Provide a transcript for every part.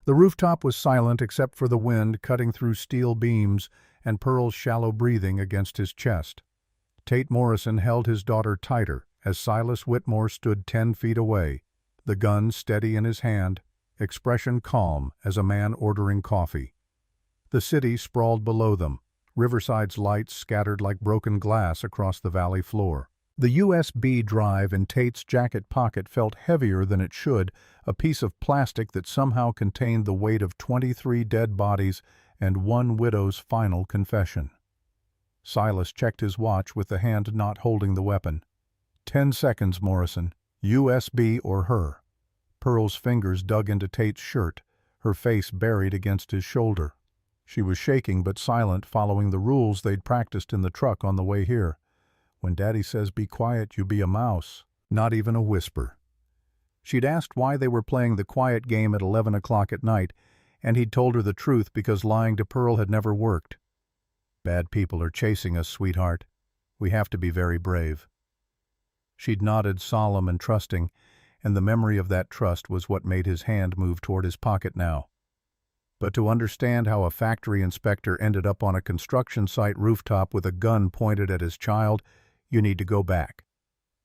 The rooftop was silent except for the wind cutting through steel beams and Pearl's shallow breathing against his chest. Tate Morrison held his daughter tighter as Silas Whitmore stood 10 feet away, the gun steady in his hand, expression calm as a man ordering coffee. The city sprawled below them, Riverside's lights scattered like broken glass across the valley floor. The USB drive in Tate's jacket pocket felt heavier than it should, a piece of plastic that somehow contained the weight of 23 dead bodies and one widow's final confession. Silas checked his watch with the hand not holding the weapon. 10 seconds, Morrison. USB or her. Pearl's fingers dug into Tate's shirt, her face buried against his shoulder. She was shaking but silent, following the rules they'd practiced in the truck on the way here. When Daddy says be quiet, you be a mouse. Not even a whisper. She'd asked why they were playing the quiet game at 11 o'clock at night, and he'd told her the truth because lying to Pearl had never worked. Bad people are chasing us, sweetheart. We have to be very brave. She'd nodded, solemn and trusting, and the memory of that trust was what made his hand move toward his pocket now. But to understand how a factory inspector ended up on a construction site rooftop with a gun pointed at his child, you need to go back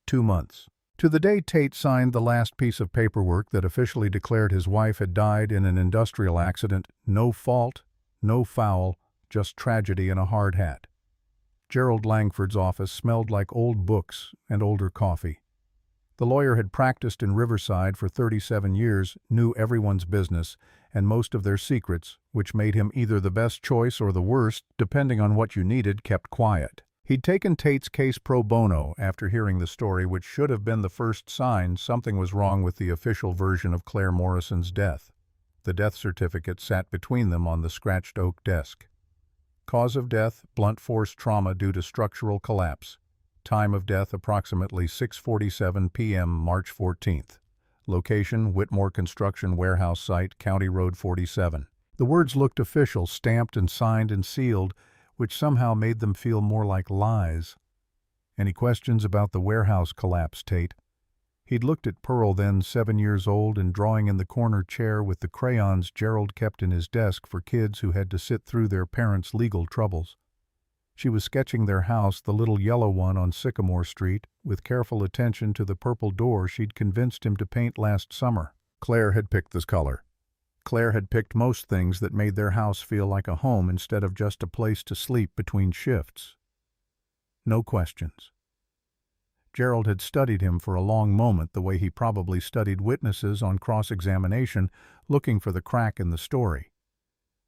2 months. To the day Tate signed the last piece of paperwork that officially declared his wife had died in an industrial accident. No fault, no foul, just tragedy and a hard hat. Gerald Langford's office smelled like old books and older coffee. The lawyer had practiced in Riverside for 37 years, knew everyone's business and most of their secrets, which made him either the best choice or the worst, depending on what you needed, kept quiet. He'd taken Tate's case pro bono after hearing the story, which should have been the first sign something was wrong with the official version of Claire Morrison's death. The death certificate sat between them on the scratched oak desk. Cause of death, blunt force trauma due to structural collapse. Time of death, approximately 6:47 p.m., March 14th. Location, Whitmore Construction Warehouse Site, County Road 47. The words looked official, stamped and signed and sealed, which somehow made them feel more like lies. Any questions about the warehouse collapse, Tate? He'd looked at Pearl, then 7 years old, and drawing in the corner chair with the crayons Gerald kept in his desk for kids who had to sit through their parents' legal troubles. She was sketching their house, the little yellow one on Sycamore Street, with careful attention to the purple door she'd convinced him to paint last summer. Claire had picked this color. Claire had picked most things that made their house feel like a home instead of just a place to sleep between shifts. No questions. Gerald had studied him for a long moment, the way he probably studied witnesses on cross-examination, looking for the crack in the story.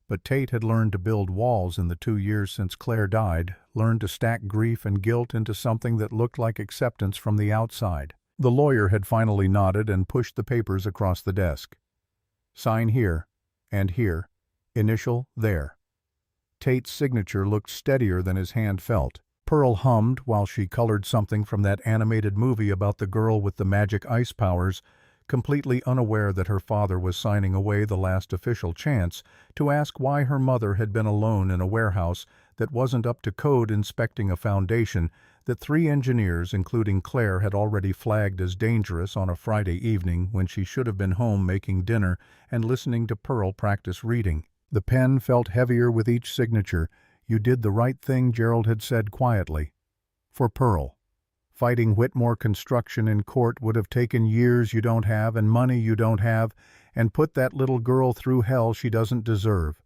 But Tate had learned to build walls in the 2 years since Claire died, learned to stack grief and guilt into something that looked like acceptance from the outside. The lawyer had finally nodded and pushed the papers across the desk. Sign here, and here, initial there. Tate's signature looked steadier than his hand felt. Pearl hummed while she colored something from that animated movie about the girl with the magic ice powers, completely unaware that her father was signing away the last official chance to ask why her mother had been alone in a warehouse that wasn't up to code, inspecting a foundation that 3 engineers, including Claire, had already flagged as dangerous on a Friday evening when she should have been home making dinner and listening to Pearl practice reading. The pen felt heavier with each signature. You did the right thing, Gerald had said quietly. For Pearl. Fighting Whitmore Construction in court would have taken years you don't have and money you don't have, and put that little girl through hell she doesn't deserve.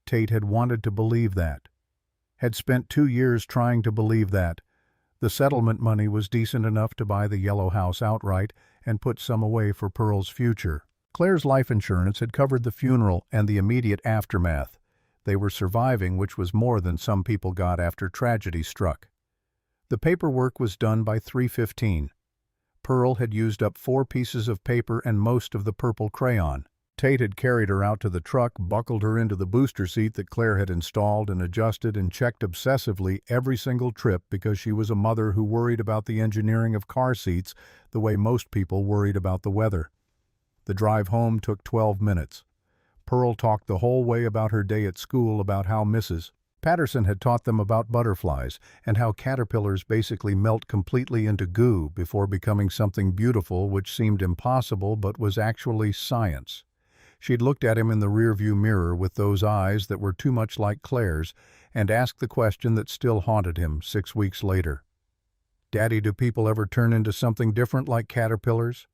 Tate had wanted to believe that. Had spent 2 years trying to believe that. The settlement money was decent enough to buy the yellow house outright and put some away for Pearl's future. Claire's life insurance had covered the funeral and the immediate aftermath. They were surviving, which was more than some people got after tragedy struck. The paperwork was done by 3:15. Pearl had used up 4 pieces of paper and most of the purple crayon. Tate had carried her out to the truck, buckled her into the booster seat that Claire had installed and adjusted, and checked obsessively every single trip because she was a mother who worried about the engineering of car seats the way most people worried about the weather. The drive home took 12 minutes. Pearl talked the whole way about her day at school, about how Mrs. Patterson had taught them about butterflies and how caterpillars basically melt completely into goo before becoming something beautiful, which seemed impossible but was actually science. She'd looked at him in the rearview mirror with those eyes that were too much like Claire's and asked the question that still haunted him 6 weeks later. "Daddy, do people ever turn into something different like caterpillars?"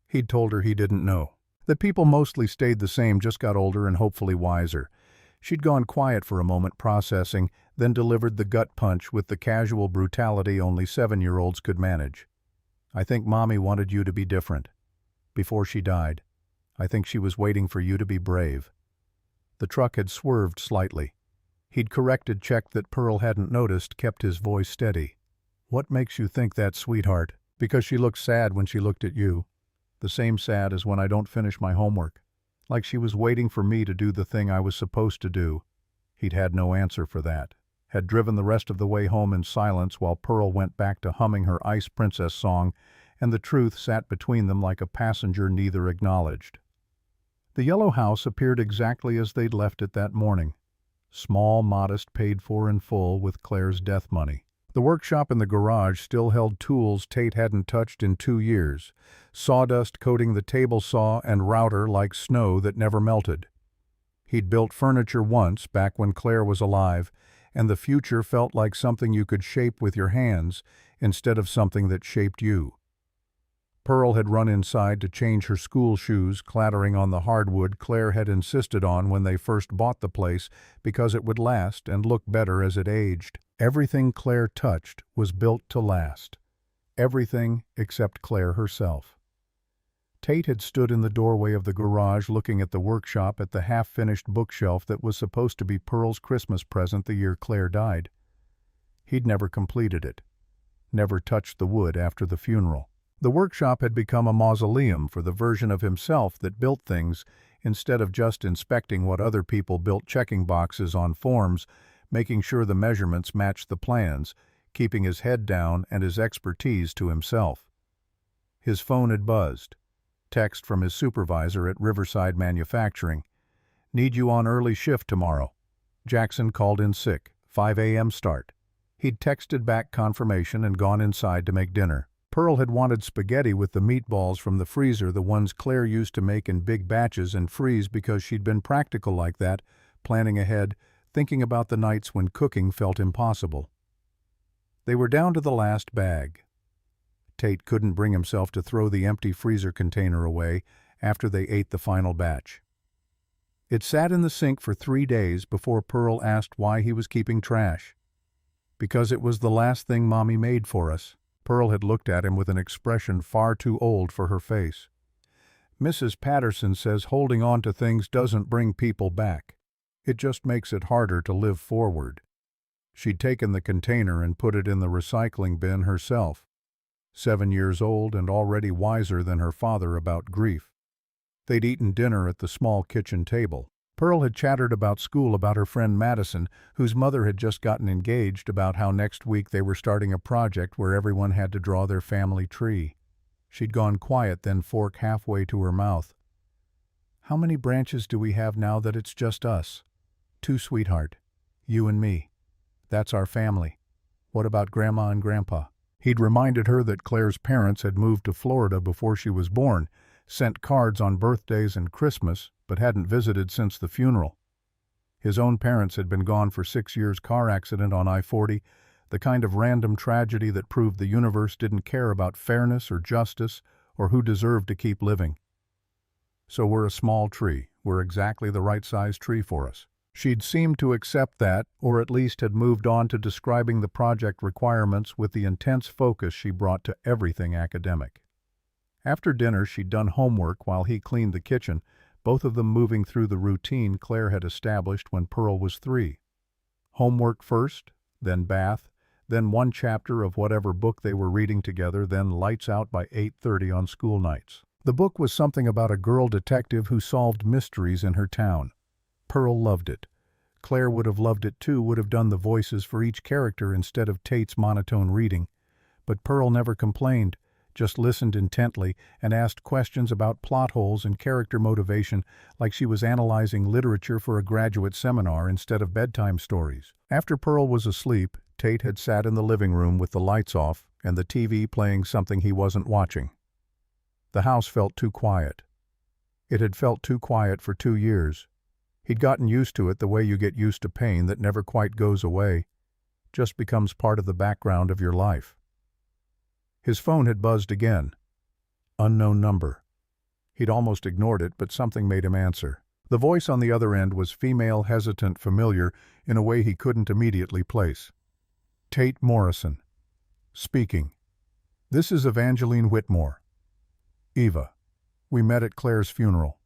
He'd told her he didn't know. That people mostly stayed the same, just got older and hopefully wiser. She'd gone quiet for a moment, processing, then delivered the gut punch with the casual brutality only 7-year-olds could manage. "I think Mommy wanted you to be different. Before she died. I think she was waiting for you to be brave." The truck had swerved slightly. He'd corrected, checked that Pearl hadn't noticed, kept his voice steady. "What makes you think that, sweetheart?" "Because she looked sad when she looked at you. The same sad as when I don't finish my homework. Like she was waiting for me to do the thing I was supposed to do." He'd had no answer for that. Had driven the rest of the way home in silence while Pearl went back to humming her Ice Princess song, and the truth sat between them like a passenger neither acknowledged. The yellow house appeared exactly as they'd left it that morning. Small, modest, paid for in full with Claire's death money. The workshop in the garage still held tools Tate hadn't touched in 2 years, sawdust coating the table saw and router like snow that never melted. He'd built furniture once, back when Claire was alive, and the future felt like something you could shape with your hands instead of something that shaped you. Pearl had run inside to change her school shoes, clattering on the hardwood Claire had insisted on when they first bought the place because it would last and look better as it aged. Everything Claire touched was built to last. Everything except Claire herself. Tate had stood in the doorway of the garage looking at the workshop at the half-finished bookshelf that was supposed to be Pearl's Christmas present the year Claire died. He'd never completed it. Never touched the wood after the funeral. The workshop had become a mausoleum for the version of himself that built things instead of just inspecting what other people built, checking boxes on forms, making sure the measurements matched the plans, keeping his head down and his expertise to himself. His phone had buzzed. Text from his supervisor at Riverside Manufacturing. "Need you on early shift tomorrow. Jackson called in sick. 5 a.m. start." He'd texted back confirmation and gone inside to make dinner. Pearl had wanted spaghetti with the meatballs from the freezer, the ones Claire used to make in big batches and freeze because she'd been practical like that, planning ahead, thinking about the nights when cooking felt impossible. They were down to the last bag. Tate couldn't bring himself to throw the empty freezer container away after they ate the final batch. It sat in the sink for 3 days before Pearl asked why he was keeping trash. "Because it was the last thing Mommy made for us." Pearl had looked at him with an expression far too old for her face. "Mrs. Patterson says holding on to things doesn't bring people back. It just makes it harder to live forward." She'd taken the container and put it in the recycling bin herself. 7 years old and already wiser than her father about grief. They'd eaten dinner at the small kitchen table. Pearl had chattered about school, about her friend Madison, whose mother had just gotten engaged, about how next week they were starting a project where everyone had to draw their family tree. She'd gone quiet, then fork halfway to her mouth. "How many branches do we have now that it's just us?" "2, sweetheart. You and me. That's our family. What about Grandma and Grandpa?" He'd reminded her that Claire's parents had moved to Florida before she was born, sent cards on birthdays and Christmas, but hadn't visited since the funeral. His own parents had been gone for 6 years, car accident on I-40, the kind of random tragedy that proved the universe didn't care about fairness or justice or who deserved to keep living. "So we're a small tree. We're exactly the right size tree for us." She'd seemed to accept that, or at least had moved on to describing the project requirements with the intense focus she brought to everything academic. After dinner, she'd done homework while he cleaned the kitchen, both of them moving through the routine Claire had established when Pearl was 3. Homework first, then bath, then 1 chapter of whatever book they were reading together, then lights out by 8:30 on school nights. The book was something about a girl detective who solved mysteries in her town. Pearl loved it. Claire would have loved it too, would have done the voices for each character instead of Tate's monotone reading. But Pearl never complained, just listened intently and asked questions about plot holes and character motivation like she was analyzing literature for a graduate seminar instead of bedtime stories. After Pearl was asleep, Tate had sat in the living room with the lights off and the TV playing something he wasn't watching. The house felt too quiet. It had felt too quiet for 2 years. He'd gotten used to it the way you get used to pain that never quite goes away, just becomes part of the background of your life. His phone had buzzed again. Unknown number. He'd almost ignored it, but something made him answer. The voice on the other end was female, hesitant, familiar, in a way he couldn't immediately place. Tate Morrison. Speaking. This is Evangeline Whitmore. Eva. We met at Claire's funeral.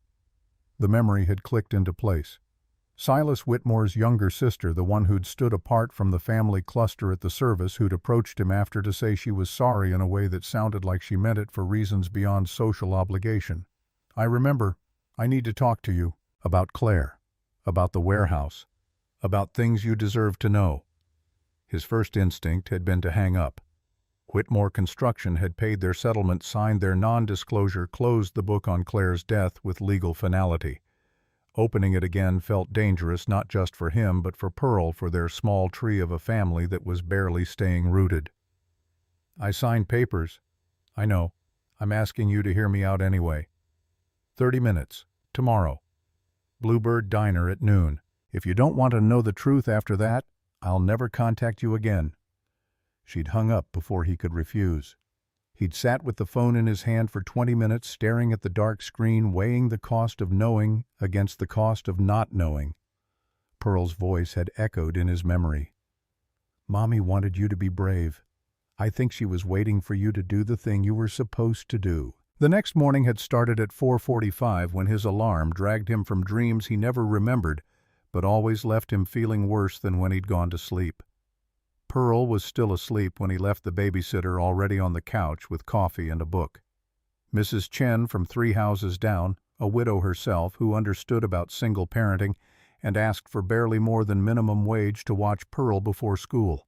The memory had clicked into place. Silas Whitmore's younger sister, the one who'd stood apart from the family cluster at the service, who'd approached him after to say she was sorry in a way that sounded like she meant it for reasons beyond social obligation. I remember. I need to talk to you. About Claire. About the warehouse. About things you deserve to know. His first instinct had been to hang up. Whitmore Construction had paid their settlement, signed their non-disclosure, closed the book on Claire's death with legal finality. Opening it again felt dangerous, not just for him, but for Pearl, for their small tree of a family that was barely staying rooted. I signed papers. I know. I'm asking you to hear me out anyway. 30 minutes. Tomorrow. Bluebird Diner at noon. If you don't want to know the truth after that, I'll never contact you again. She'd hung up before he could refuse. He'd sat with the phone in his hand for 20 minutes, staring at the dark screen, weighing the cost of knowing against the cost of not knowing. Pearl's voice had echoed in his memory. Mommy wanted you to be brave. I think she was waiting for you to do the thing you were supposed to do. The next morning had started at 4:45 when his alarm dragged him from dreams he never remembered, but always left him feeling worse than when he'd gone to sleep. Pearl was still asleep when he left the babysitter already on the couch with coffee and a book. Mrs. Chen from 3 houses down, a widow herself who understood about single parenting and asked for barely more than minimum wage to watch Pearl before school.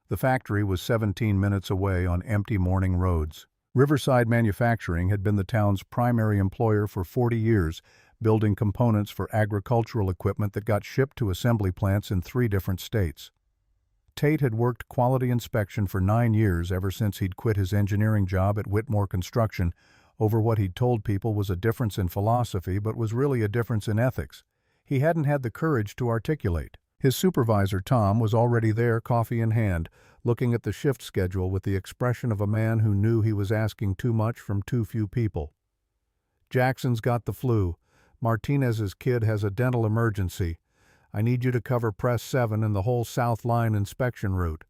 The factory was 17 minutes away on empty morning roads. Riverside Manufacturing had been the town's primary employer for 40 years, building components for agricultural equipment that got shipped to assembly plants in 3 different states. Tate had worked quality inspection for 9 years, ever since he'd quit his engineering job at Whitmore Construction over what he'd told people was a difference in philosophy but was really a difference in ethics. He hadn't had the courage to articulate. His supervisor, Tom, was already there, coffee in hand, looking at the shift schedule with the expression of a man who knew he was asking too much from too few people. Jackson's got the flu. Martinez's kid has a dental emergency. I need you to cover Press 7 and the whole South Line inspection route.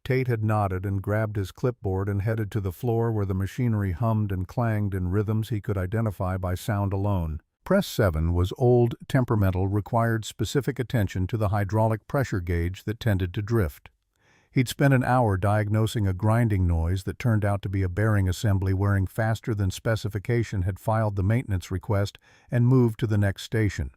Tate had nodded and grabbed his clipboard and headed to the floor where the machinery hummed and clanged in rhythms he could identify by sound alone. Press 7 was old, temperamental, required specific attention to the hydraulic pressure gauge that tended to drift. He'd spent an hour diagnosing a grinding noise that turned out to be a bearing assembly wearing faster than specification had filed the maintenance request and moved to the next station.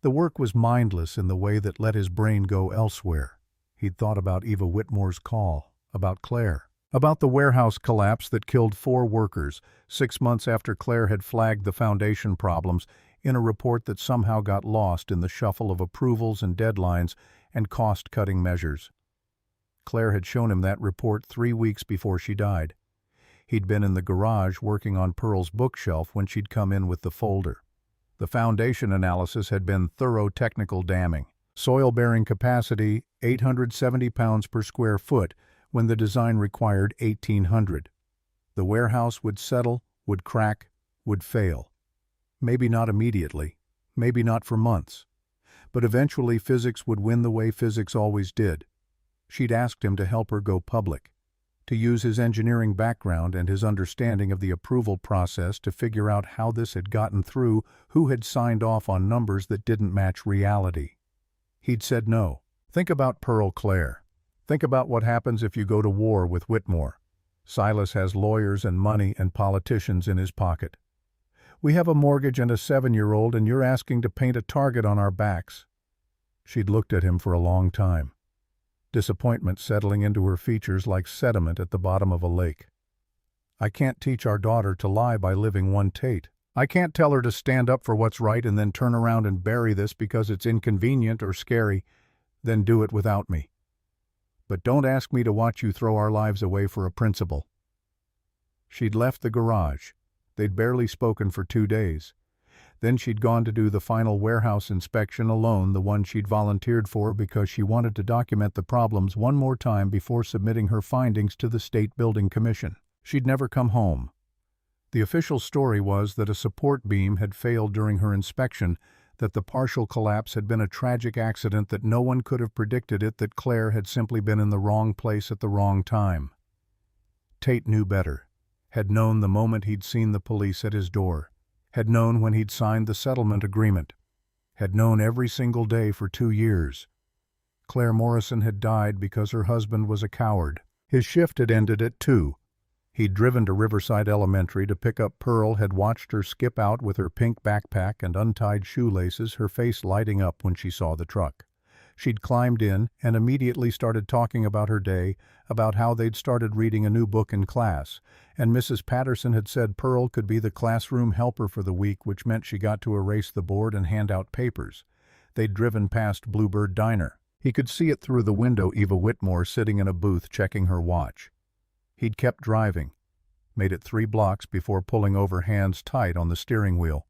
The work was mindless in the way that let his brain go elsewhere. He'd thought about Eva Whitmore's call, about Claire, about the warehouse collapse that killed 4 workers 6 months after Claire had flagged the foundation problems in a report that somehow got lost in the shuffle of approvals and deadlines and cost-cutting measures. Claire had shown him that report 3 weeks before she died. He'd been in the garage working on Pearl's bookshelf when she'd come in with the folder. The foundation analysis had been thorough technical damming. Soil-bearing capacity 870 pounds per square foot when the design required 1,800. The warehouse would settle, would crack, would fail. Maybe not immediately, maybe not for months. But eventually physics would win the way physics always did. She'd asked him to help her go public, to use his engineering background and his understanding of the approval process to figure out how this had gotten through, who had signed off on numbers that didn't match reality. He'd said no. Think about Pearl Claire. Think about what happens if you go to war with Whitmore. Silas has lawyers and money and politicians in his pocket. We have a mortgage and a 7-year-old, and you're asking to paint a target on our backs. She'd looked at him for a long time. Disappointment settling into her features like sediment at the bottom of a lake. I can't teach our daughter to lie by living one Tate. I can't tell her to stand up for what's right and then turn around and bury this because it's inconvenient or scary, then do it without me. But don't ask me to watch you throw our lives away for a principle. She'd left the garage. They'd barely spoken for 2 days. Then she'd gone to do the final warehouse inspection alone, the one she'd volunteered for because she wanted to document the problems one more time before submitting her findings to the State Building Commission. She'd never come home. The official story was that a support beam had failed during her inspection, that the partial collapse had been a tragic accident, that no one could have predicted it, that Claire had simply been in the wrong place at the wrong time. Tate knew better, had known the moment he'd seen the police at his door, had known when he'd signed the settlement agreement, had known every single day for 2 years. Claire Morrison had died because her husband was a coward. His shift had ended at 2. He'd driven to Riverside Elementary to pick up Pearl, had watched her skip out with her pink backpack and untied shoelaces, her face lighting up when she saw the truck. She'd climbed in and immediately started talking about her day, about how they'd started reading a new book in class, and Mrs. Patterson had said Pearl could be the classroom helper for the week, which meant she got to erase the board and hand out papers. They'd driven past Bluebird Diner. He could see it through the window, Eva Whitmore sitting in a booth checking her watch. He'd kept driving, made it 3 blocks before pulling over, hands tight on the steering wheel.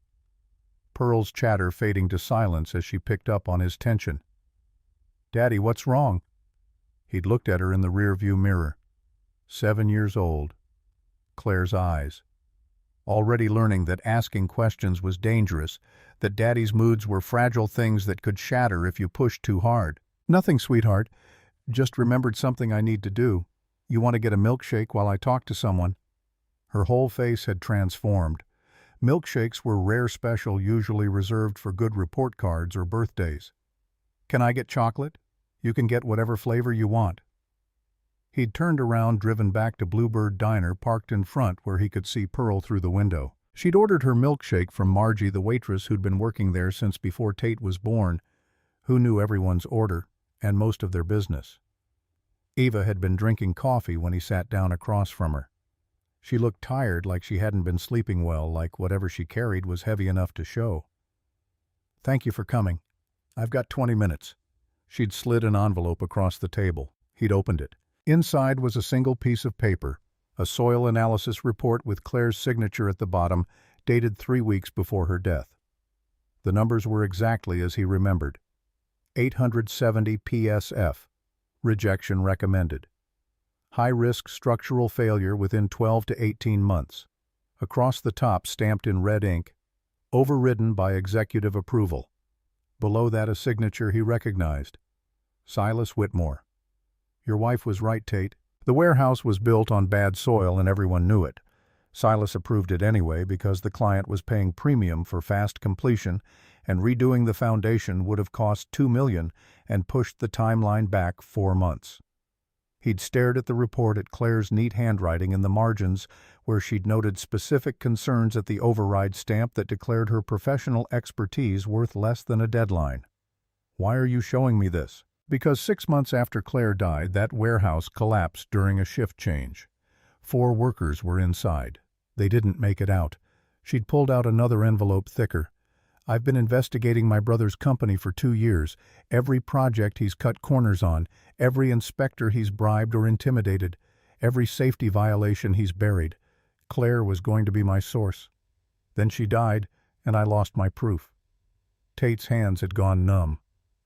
Pearl's chatter fading to silence as she picked up on his tension. "Daddy, what's wrong?" He'd looked at her in the rearview mirror. 7 years old. Claire's eyes. Already learning that asking questions was dangerous, that Daddy's moods were fragile things that could shatter if you pushed too hard. "Nothing, sweetheart. Just remembered something I need to do. You want to get a milkshake while I talk to someone?" Her whole face had transformed. Milkshakes were rare special, usually reserved for good report cards or birthdays. "Can I get chocolate? You can get whatever flavor you want." He'd turned around, driven back to Bluebird Diner, parked in front where he could see Pearl through the window. She'd ordered her milkshake from Margie, the waitress who'd been working there since before Tate was born, who knew everyone's order and most of their business. Eva had been drinking coffee when he sat down across from her. She looked tired, like she hadn't been sleeping well, like whatever she carried was heavy enough to show. "Thank you for coming. I've got 20 minutes. She'd slid an envelope across the table. He'd opened it. Inside was a single piece of paper, a soil analysis report with Claire's signature at the bottom, dated 3 weeks before her death. The numbers were exactly as he remembered. 870 PSF. Rejection recommended. High-risk structural failure within 12 to 18 months. Across the top, stamped in red ink, overridden by executive approval. Below that, a signature he recognized. Silas Whitmore. "Your wife was right, Tate. The warehouse was built on bad soil and everyone knew it. Silas approved it anyway because the client was paying premium for fast completion, and redoing the foundation would have cost $2 million and pushed the timeline back 4 months. He'd stared at the report, at Claire's neat handwriting in the margins where she'd noted specific concerns, at the override stamp that declared her professional expertise worth less than a deadline. "Why are you showing me this?" "Because 6 months after Claire died, that warehouse collapsed during a shift change. 4 workers were inside. They didn't make it out." She'd pulled out another envelope, thicker. "I've been investigating my brother's company for 2 years. Every project he's cut corners on, every inspector he's bribed or intimidated, every safety violation he's buried. Claire was going to be my source. Then she died, and I lost my proof." Tate's hands had gone numb,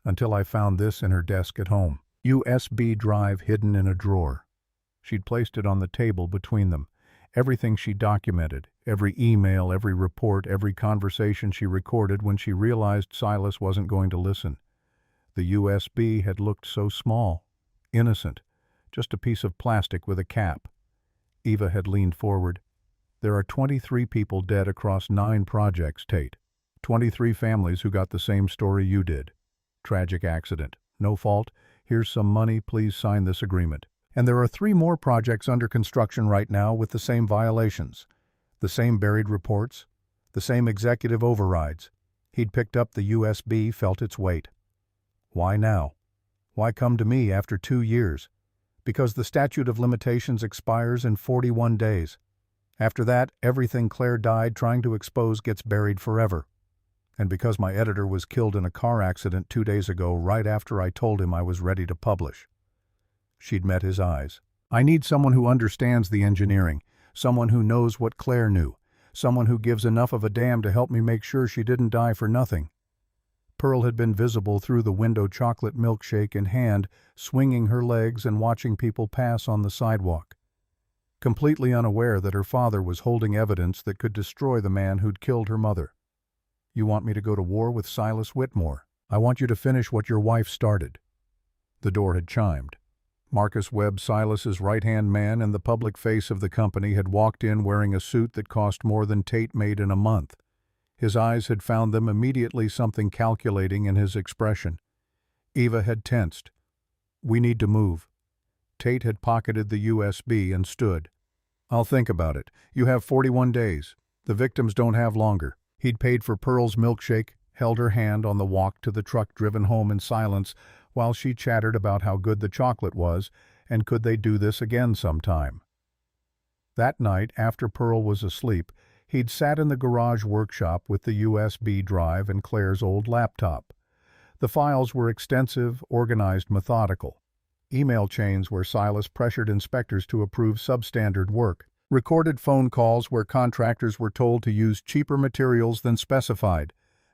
until I found this in her desk at home. USB drive hidden in a drawer. She'd placed it on the table between them. Everything she documented, every email, every report, every conversation she recorded when she realized Silas wasn't going to listen. The USB had looked so small, innocent, just a piece of plastic with a cap. Eva had leaned forward. "There are 23 people dead across 9 projects, Tate. 23 families who got the same story you did. Tragic accident. No fault. Here's some money. Please sign this agreement. And there are 3 more projects under construction right now with the same violations, the same buried reports, the same executive overrides." He'd picked up the USB, felt its weight. "Why now? Why come to me after 2 years? Because the statute of limitations expires in 41 days. After that, everything Claire died trying to expose gets buried forever. And because my editor was killed in a car accident 2 days ago, right after I told him I was ready to publish." She'd met his eyes. "I need someone who understands the engineering, someone who knows what Claire knew, Someone who gives enough of a damn to help me make sure she didn't die for nothing. Pearl had been visible through the window, chocolate milkshake in hand, swinging her legs and watching people pass on the sidewalk, completely unaware that her father was holding evidence that could destroy the man who'd killed her mother. "You want me to go to war with Silas Whitmore? I want you to finish what your wife started." The door had chimed. Marcus Webb, Silas's right-hand man and the public face of the company, had walked in wearing a suit that cost more than Tate made in a month. His eyes had found them immediately, something calculating in his expression. Eva had tensed. "We need to move." Tate had pocketed the USB and stood. "I'll think about it. You have 41 days. The victims don't have longer." He'd paid for Pearl's milkshake, held her hand on the walk to the truck, driven home in silence, while she chattered about how good the chocolate was, and could they do this again sometime. That night, after Pearl was asleep, he'd sat in the garage workshop with the USB drive and Claire's old laptop. The files were extensive, organized, methodical. Email chains where Silas pressured inspectors to approve substandard work. Recorded phone calls where contractors were told to use cheaper materials than specified.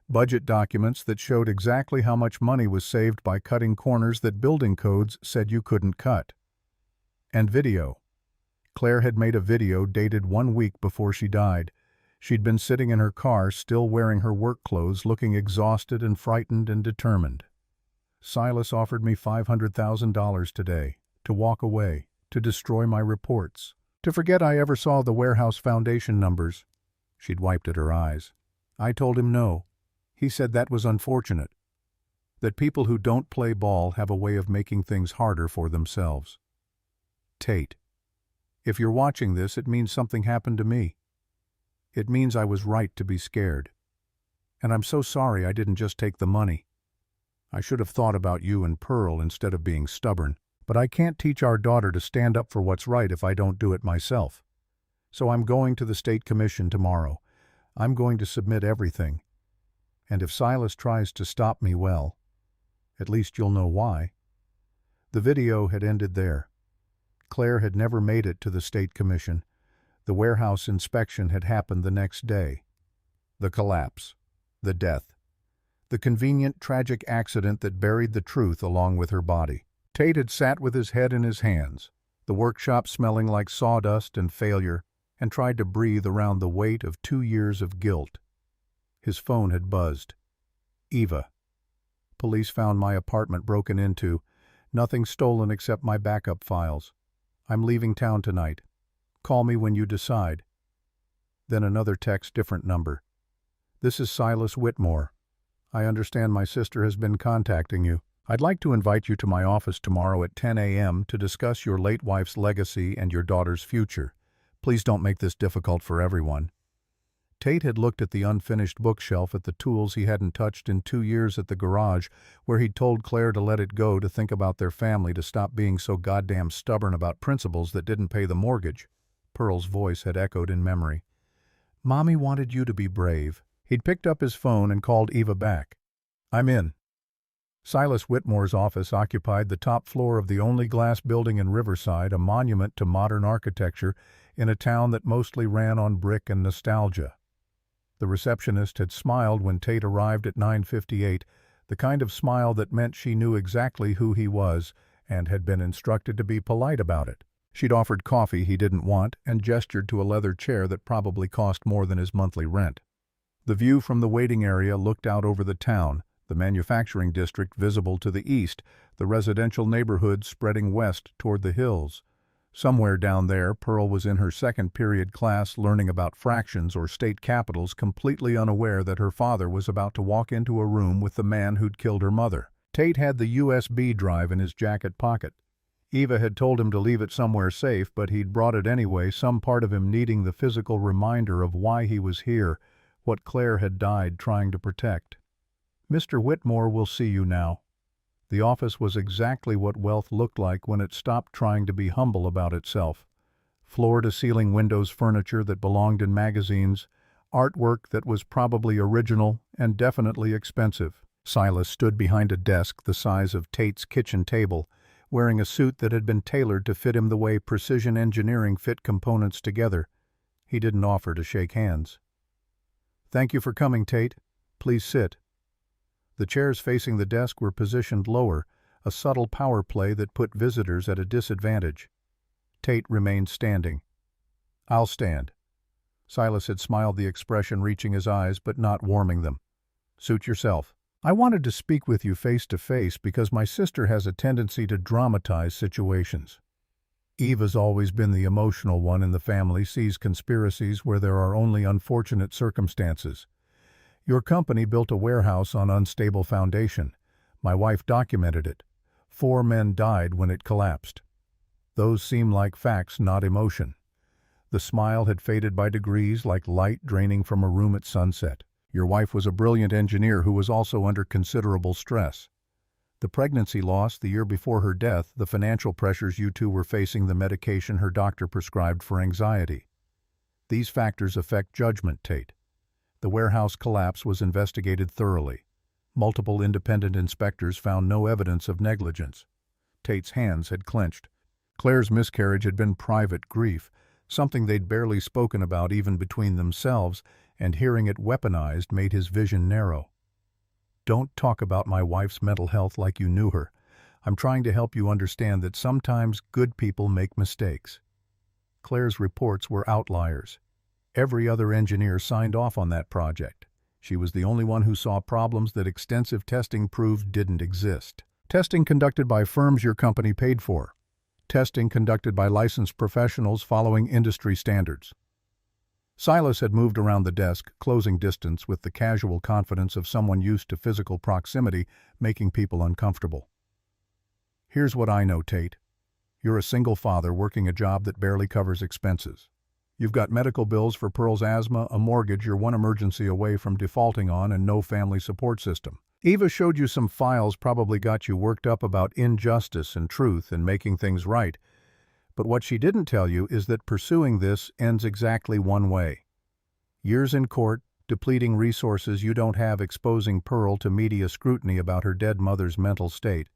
Budget documents that showed exactly how much money was saved by cutting corners that building codes said you couldn't cut. And video. Claire had made a video dated 1 week before she died. She'd been sitting in her car, still wearing her work clothes, looking exhausted and frightened and determined. "Silas offered me $500,000 today, to walk away, to destroy my reports, to forget I ever saw the warehouse foundation numbers." She'd wiped at her eyes. "I told him no. He said that was unfortunate. That people who don't play ball have a way of making things harder for themselves." Tate, if you're watching this, it means something happened to me. It means I was right to be scared. And I'm so sorry I didn't just take the money. I should have thought about you and Pearl instead of being stubborn, but I can't teach our daughter to stand up for what's right if I don't do it myself. So I'm going to the state commission tomorrow. I'm going to submit everything. And if Silas tries to stop me, well, at least you'll know why. The video had ended there. Claire had never made it to the state commission. The warehouse inspection had happened the next day. The collapse. The death. The convenient, tragic accident that buried the truth along with her body. Tate had sat with his head in his hands, the workshop smelling like sawdust and failure, and tried to breathe around the weight of 2 years of guilt. His phone had buzzed. "Eva. Police found my apartment broken into. Nothing stolen except my backup files. I'm leaving town tonight. Call me when you decide." Then another text, different number. "This is Silas Whitmore. I understand my sister has been contacting you. I'd like to invite you to my office tomorrow at 10 a.m. to discuss your late wife's legacy and your daughter's future. Please don't make this difficult for everyone." Tate had looked at the unfinished bookshelf, at the tools he hadn't touched in 2 years at the garage, where he'd told Claire to let it go, to think about their family, to stop being so goddamn stubborn about principles that didn't pay the mortgage. Pearl's voice had echoed in memory. "Mommy wanted you to be brave." He'd picked up his phone and called Eva back. "I'm in." Silas Whitmore's office occupied the top floor of the only glass building in Riverside, a monument to modern architecture in a town that mostly ran on brick and nostalgia. The receptionist had smiled when Tate arrived at 9:58, the kind of smile that meant she knew exactly who he was and had been instructed to be polite about it. She'd offered coffee he didn't want and gestured to a leather chair that probably cost more than his monthly rent. The view from the waiting area looked out over the town, the manufacturing district visible to the east, the residential neighborhood spreading west toward the hills. Somewhere down there, Pearl was in her second period class learning about fractions or state capitals, completely unaware that her father was about to walk into a room with the man who'd killed her mother. Tate had the USB drive in his jacket pocket. Eva had told him to leave it somewhere safe, but he'd brought it anyway, some part of him needing the physical reminder of why he was here, what Claire had died trying to protect. "Mr. Whitmore will see you now." The office was exactly what wealth looked like when it stopped trying to be humble about itself. Floor-to-ceiling windows, furniture that belonged in magazines, artwork that was probably original and definitely expensive. Silas stood behind a desk the size of Tate's kitchen table, wearing a suit that had been tailored to fit him the way precision engineering fit components together. He didn't offer to shake hands. "Thank you for coming, Tate. Please sit." The chairs facing the desk were positioned lower, a subtle power play that put visitors at a disadvantage. Tate remained standing. "I'll stand." Silas had smiled, the expression reaching his eyes but not warming them. "Suit yourself. I wanted to speak with you face to face because my sister has a tendency to dramatize situations. Eva's always been the emotional one in the family, sees conspiracies where there are only unfortunate circumstances. Your company built a warehouse on unstable foundation. My wife documented it. 4 men died when it collapsed. Those seem like facts, not emotion." The smile had faded by degrees, like light draining from a room at sunset. "Your wife was a brilliant engineer who was also under considerable stress. The pregnancy loss the year before her death, the financial pressures you two were facing, the medication her doctor prescribed for anxiety. These factors affect judgment, Tate. The warehouse collapse was investigated thoroughly. Multiple independent inspectors found no evidence of negligence." Tate's hands had clenched. Claire's miscarriage had been private grief, something they'd barely spoken about even between themselves, and hearing it weaponized made his vision narrow. "Don't talk about my wife's mental health like you knew her. I'm trying to help you understand that sometimes good people make mistakes." Claire's reports were outliers. Every other engineer signed off on that project. She was the only one who saw problems that extensive testing proved didn't exist. Testing conducted by firms your company paid for. Testing conducted by licensed professionals following industry standards. Silas had moved around the desk, closing distance with the casual confidence of someone used to physical proximity, making people uncomfortable. "Here's what I know, Tate. You're a single father working a job that barely covers expenses. You've got medical bills for Pearl's asthma, a mortgage you're one emergency away from defaulting on, and no family support system. Eva showed you some files, probably got you worked up about injustice and truth and making things right. But what she didn't tell you is that pursuing this ends exactly one way. Years in court, depleting resources you don't have, exposing Pearl to media scrutiny about her dead mother's mental state.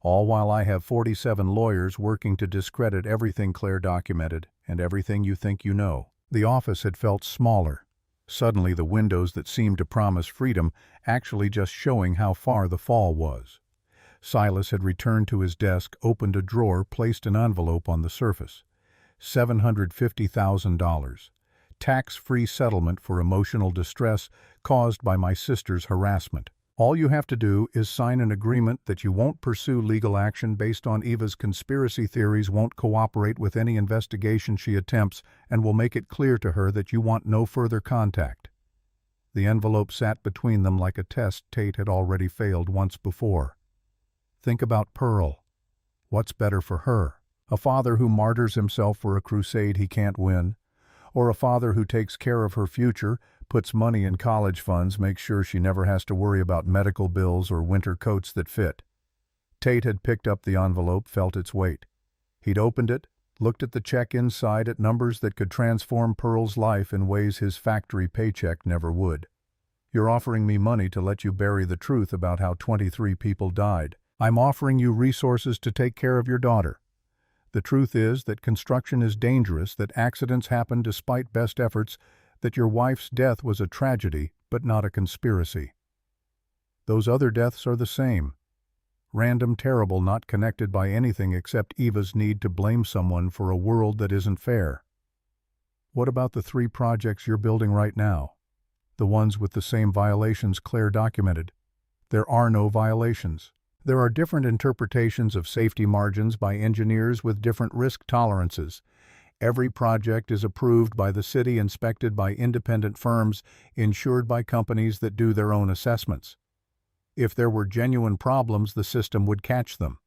All while I have 47 lawyers working to discredit everything Claire documented and everything you think you know." The office had felt smaller. Suddenly the windows that seemed to promise freedom actually just showing how far the fall was. Silas had returned to his desk, opened a drawer, placed an envelope on the surface. $750,000. Tax-free settlement for emotional distress caused by my sister's harassment. All you have to do is sign an agreement that you won't pursue legal action based on Eva's conspiracy theories, won't cooperate with any investigation she attempts, and will make it clear to her that you want no further contact. The envelope sat between them like a test Tate had already failed once before. Think about Pearl. What's better for her? A father who martyrs himself for a crusade he can't win? Or a father who takes care of her future, puts money in college funds, makes sure she never has to worry about medical bills or winter coats that fit? Tate had picked up the envelope, felt its weight. He'd opened it, looked at the check inside, at numbers that could transform Pearl's life in ways his factory paycheck never would. "You're offering me money to let you bury the truth about how 23 people died. I'm offering you resources to take care of your daughter. The truth is that construction is dangerous, that accidents happen despite best efforts, that your wife's death was a tragedy, but not a conspiracy. Those other deaths are the same. Random, terrible, not connected by anything except Eva's need to blame someone for a world that isn't fair. What about the 3 projects you're building right now? The ones with the same violations Claire documented? There are no violations. There are different interpretations of safety margins by engineers with different risk tolerances. Every project is approved by the city, inspected by independent firms, insured by companies that do their own assessments. If there were genuine problems, the system would catch them.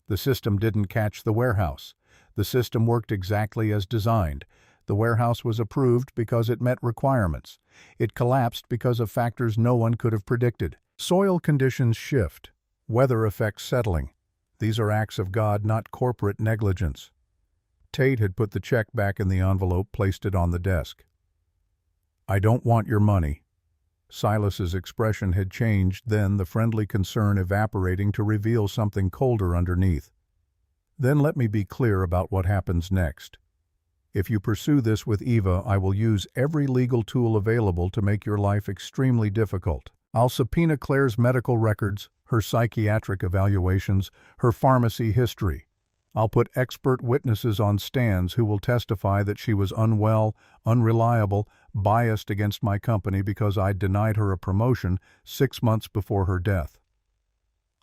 The system didn't catch the warehouse. The system worked exactly as designed. The warehouse was approved because it met requirements. It collapsed because of factors no one could have predicted. Soil conditions shift. Weather effects settling. These are acts of God, not corporate negligence. Tate had put the check back in the envelope, placed it on the desk. "I don't want your money." Silas's expression had changed, then the friendly concern evaporating to reveal something colder underneath. "Then let me be clear about what happens next. If you pursue this with Eva, I will use every legal tool available to make your life extremely difficult. I'll subpoena Claire's medical records, her psychiatric evaluations, her pharmacy history. I'll put expert witnesses on stands who will testify that she was unwell, unreliable, biased against my company because I denied her a promotion 6 months before her death.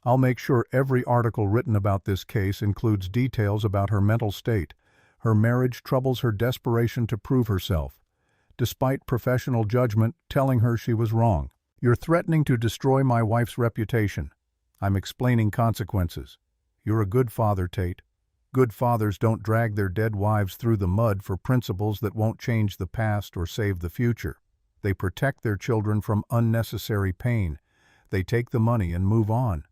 I'll make sure every article written about this case includes details about her mental state, her marriage troubles, her desperation to prove herself, despite professional judgment telling her she was wrong. You're threatening to destroy my wife's reputation. I'm explaining consequences. You're a good father, Tate. Good fathers don't drag their dead wives through the mud for principles that won't change the past or save the future. They protect their children from unnecessary pain. They take the money and move on.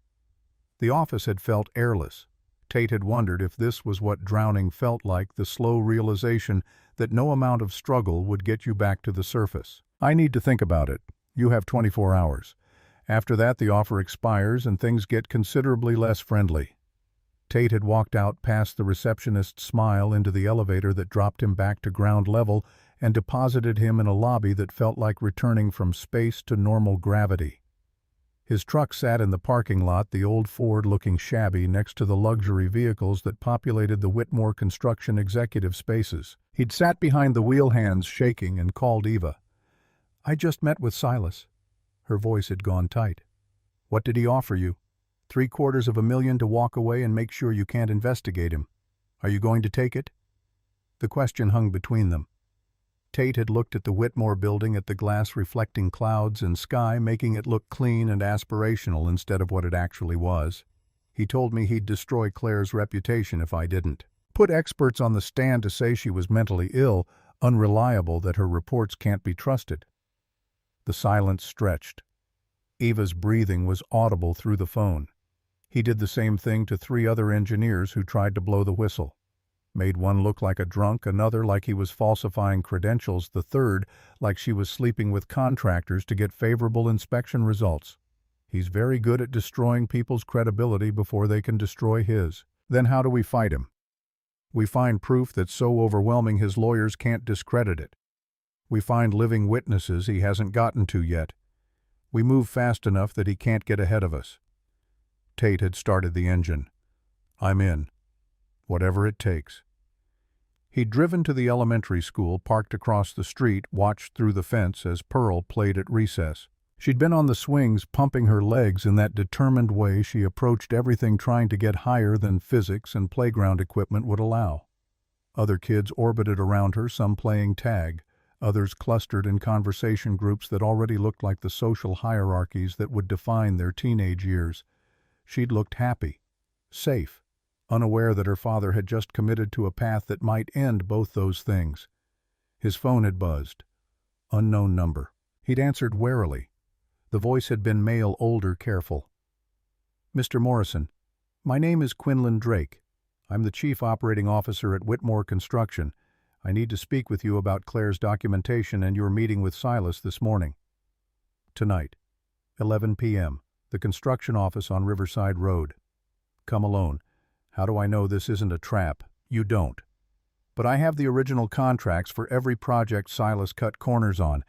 The office had felt airless. Tate had wondered if this was what drowning felt like, the slow realization that no amount of struggle would get you back to the surface. I need to think about it. You have 24 hours. After that, the offer expires and things get considerably less friendly. Tate had walked out past the receptionist's smile into the elevator that dropped him back to ground level and deposited him in a lobby that felt like returning from space to normal gravity. His truck sat in the parking lot, the old Ford looking shabby next to the luxury vehicles that populated the Whitmore construction executive spaces. He'd sat behind the wheel, hands shaking, and called Eva. I just met with Silas. Her voice had gone tight. What did he offer you? $750,000 to walk away and make sure you can't investigate him. Are you going to take it? The question hung between them. Tate had looked at the Whitmore building, at the glass reflecting clouds and sky, making it look clean and aspirational instead of what it actually was. He told me he'd destroy Claire's reputation if I didn't. Put experts on the stand to say she was mentally ill, unreliable, that her reports can't be trusted. The silence stretched. Eva's breathing was audible through the phone. He did the same thing to 3 other engineers who tried to blow the whistle. Made one look like a drunk, another like he was falsifying credentials, the third like she was sleeping with contractors to get favorable inspection results. He's very good at destroying people's credibility before they can destroy his. Then how do we fight him? We find proof that's so overwhelming his lawyers can't discredit it. We find living witnesses he hasn't gotten to yet. We move fast enough that he can't get ahead of us. Tate had started the engine. I'm in. Whatever it takes. He'd driven to the elementary school, parked across the street, watched through the fence as Pearl played at recess. She'd been on the swings, pumping her legs in that determined way she approached everything, trying to get higher than physics and playground equipment would allow. Other kids orbited around her, some playing tag, others clustered in conversation groups that already looked like the social hierarchies that would define their teenage years. She'd looked happy, safe, unaware that her father had just committed to a path that might end both those things. His phone had buzzed. Unknown number. He'd answered warily. The voice had been male, older, careful. Mr. Morrison, my name is Quinlan Drake. I'm the chief operating officer at Whitmore Construction. I need to speak with you about Claire's documentation and your meeting with Silas this morning. Tonight, 11 p.m., the construction office on Riverside Road. Come alone. How do I know this isn't a trap? You don't. But I have the original contracts for every project Silas cut corners on.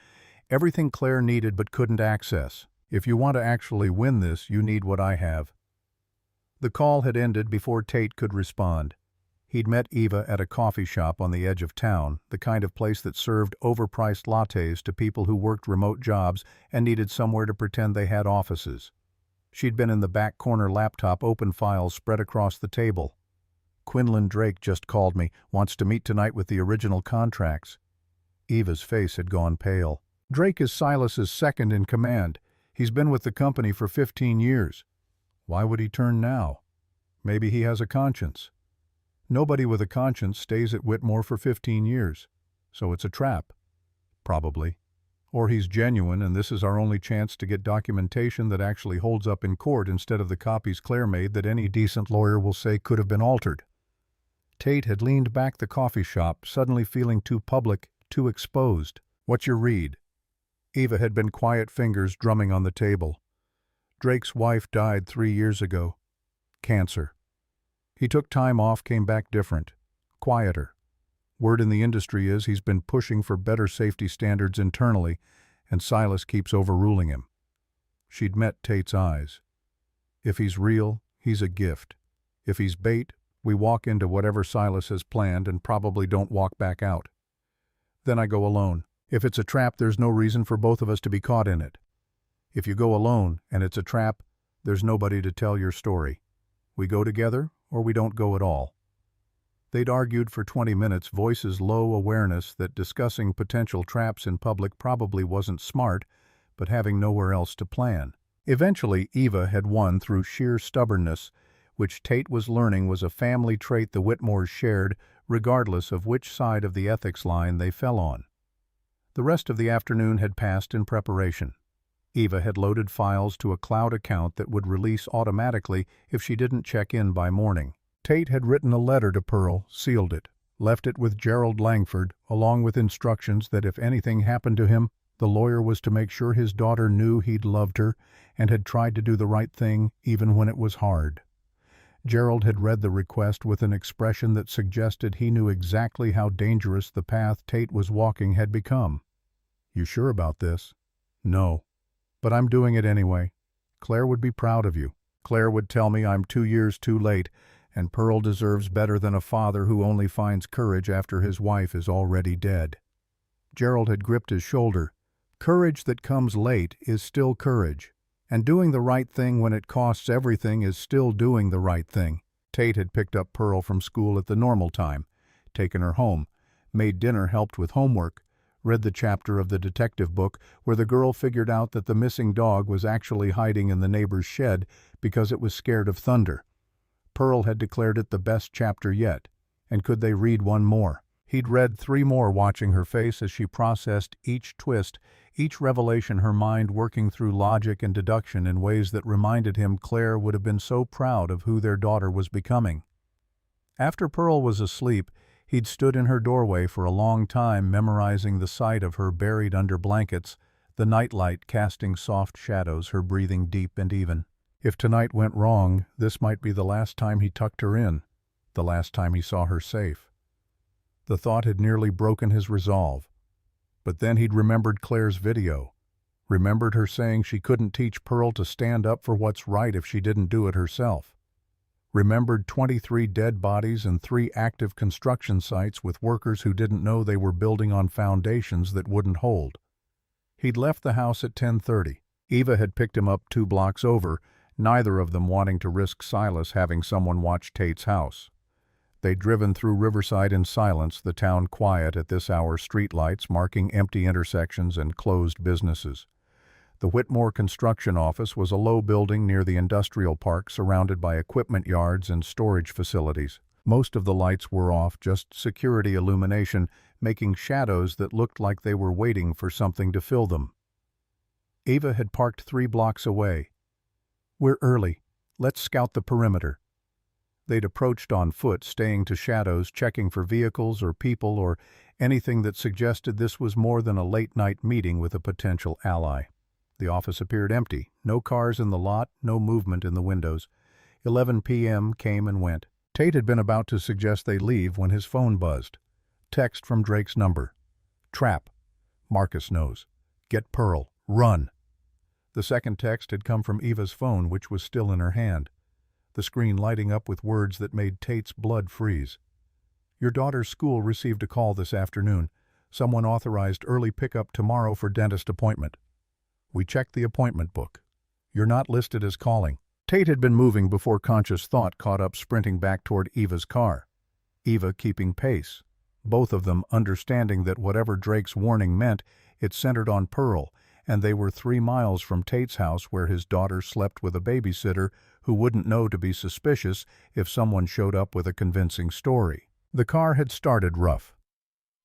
Everything Claire needed but couldn't access. If you want to actually win this, you need what I have. The call had ended before Tate could respond. He'd met Eva at a coffee shop on the edge of town, the kind of place that served overpriced lattes to people who worked remote jobs and needed somewhere to pretend they had offices. She'd been in the back corner, laptop open, files spread across the table. Quinlan Drake just called me, wants to meet tonight with the original contracts. Eva's face had gone pale. Drake is Silas's second in command. He's been with the company for 15 years. Why would he turn now? Maybe he has a conscience. Nobody with a conscience stays at Whitmore for 15 years. So it's a trap. Probably. Or he's genuine and this is our only chance to get documentation that actually holds up in court instead of the copies Claire made that any decent lawyer will say could have been altered. Tate had leaned back the coffee shop, suddenly feeling too public, too exposed. What's your read? Eva had been quiet, fingers drumming on the table. Drake's wife died 3 years ago. Cancer. He took time off, came back different. Quieter. Word in the industry is he's been pushing for better safety standards internally, and Silas keeps overruling him. She'd met Tate's eyes. If he's real, he's a gift. If he's bait, we walk into whatever Silas has planned and probably don't walk back out. Then I go alone. If it's a trap, there's no reason for both of us to be caught in it. If you go alone and it's a trap, there's nobody to tell your story. We go together or we don't go at all. They'd argued for 20 minutes, voices low, awareness that discussing potential traps in public probably wasn't smart, but having nowhere else to plan. Eventually, Eva had won through sheer stubbornness, which Tate was learning was a family trait the Whitmores shared, regardless of which side of the ethics line they fell on. The rest of the afternoon had passed in preparation. Eva had loaded files to a cloud account that would release automatically if she didn't check in by morning. Tate had written a letter to Pearl, sealed it, left it with Gerald Langford, along with instructions that if anything happened to him, the lawyer was to make sure his daughter knew he'd loved her and had tried to do the right thing even when it was hard. Gerald had read the request with an expression that suggested he knew exactly how dangerous the path Tate was walking had become. "You sure about this?" "No. But I'm doing it anyway. Claire would be proud of you. Claire would tell me I'm 2 years too late, and Pearl deserves better than a father who only finds courage after his wife is already dead." Gerald had gripped his shoulder. Courage that comes late is still courage, and doing the right thing when it costs everything is still doing the right thing. Tate had picked up Pearl from school at the normal time, taken her home, made dinner, helped with homework, read the chapter of the detective book where the girl figured out that the missing dog was actually hiding in the neighbor's shed because it was scared of thunder. Pearl had declared it the best chapter yet, and could they read one more? He'd read 3 more, watching her face as she processed each twist, each revelation, her mind working through logic and deduction in ways that reminded him Claire would have been so proud of who their daughter was becoming. After Pearl was asleep, he'd stood in her doorway for a long time, memorizing the sight of her buried under blankets, the nightlight casting soft shadows, her breathing deep and even. If tonight went wrong, this might be the last time he tucked her in, the last time he saw her safe. The thought had nearly broken his resolve. But then he'd remembered Claire's video, remembered her saying she couldn't teach Pearl to stand up for what's right if she didn't do it herself. Remembered 23 dead bodies and 3 active construction sites with workers who didn't know they were building on foundations that wouldn't hold. He'd left the house at 10:30. Eva had picked him up 2 blocks over, neither of them wanting to risk Silas having someone watch Tate's house. They'd driven through Riverside in silence, the town quiet at this hour, streetlights marking empty intersections and closed businesses. The Whitmore construction office was a low building near the industrial park surrounded by equipment yards and storage facilities. Most of the lights were off, just security illumination, making shadows that looked like they were waiting for something to fill them. Eva had parked 3 blocks away. "We're early. Let's scout the perimeter." They'd approached on foot, staying to shadows, checking for vehicles or people or anything that suggested this was more than a late-night meeting with a potential ally. The office appeared empty. No cars in the lot, no movement in the windows. 11 p.m. came and went. Tate had been about to suggest they leave when his phone buzzed. Text from Drake's number. "Trap. Marcus knows. Get Pearl. Run." The second text had come from Eva's phone, which was still in her hand, the screen lighting up with words that made Tate's blood freeze. "Your daughter's school received a call this afternoon. Someone authorized early pickup tomorrow for dentist appointment. We checked the appointment book. You're not listed as calling." Tate had been moving before conscious thought caught up, sprinting back toward Eva's car. Eva keeping pace. Both of them understanding that whatever Drake's warning meant, it centered on Pearl, and they were 3 miles from Tate's house where his daughter slept with a babysitter who wouldn't know to be suspicious if someone showed up with a convincing story. The car had started rough.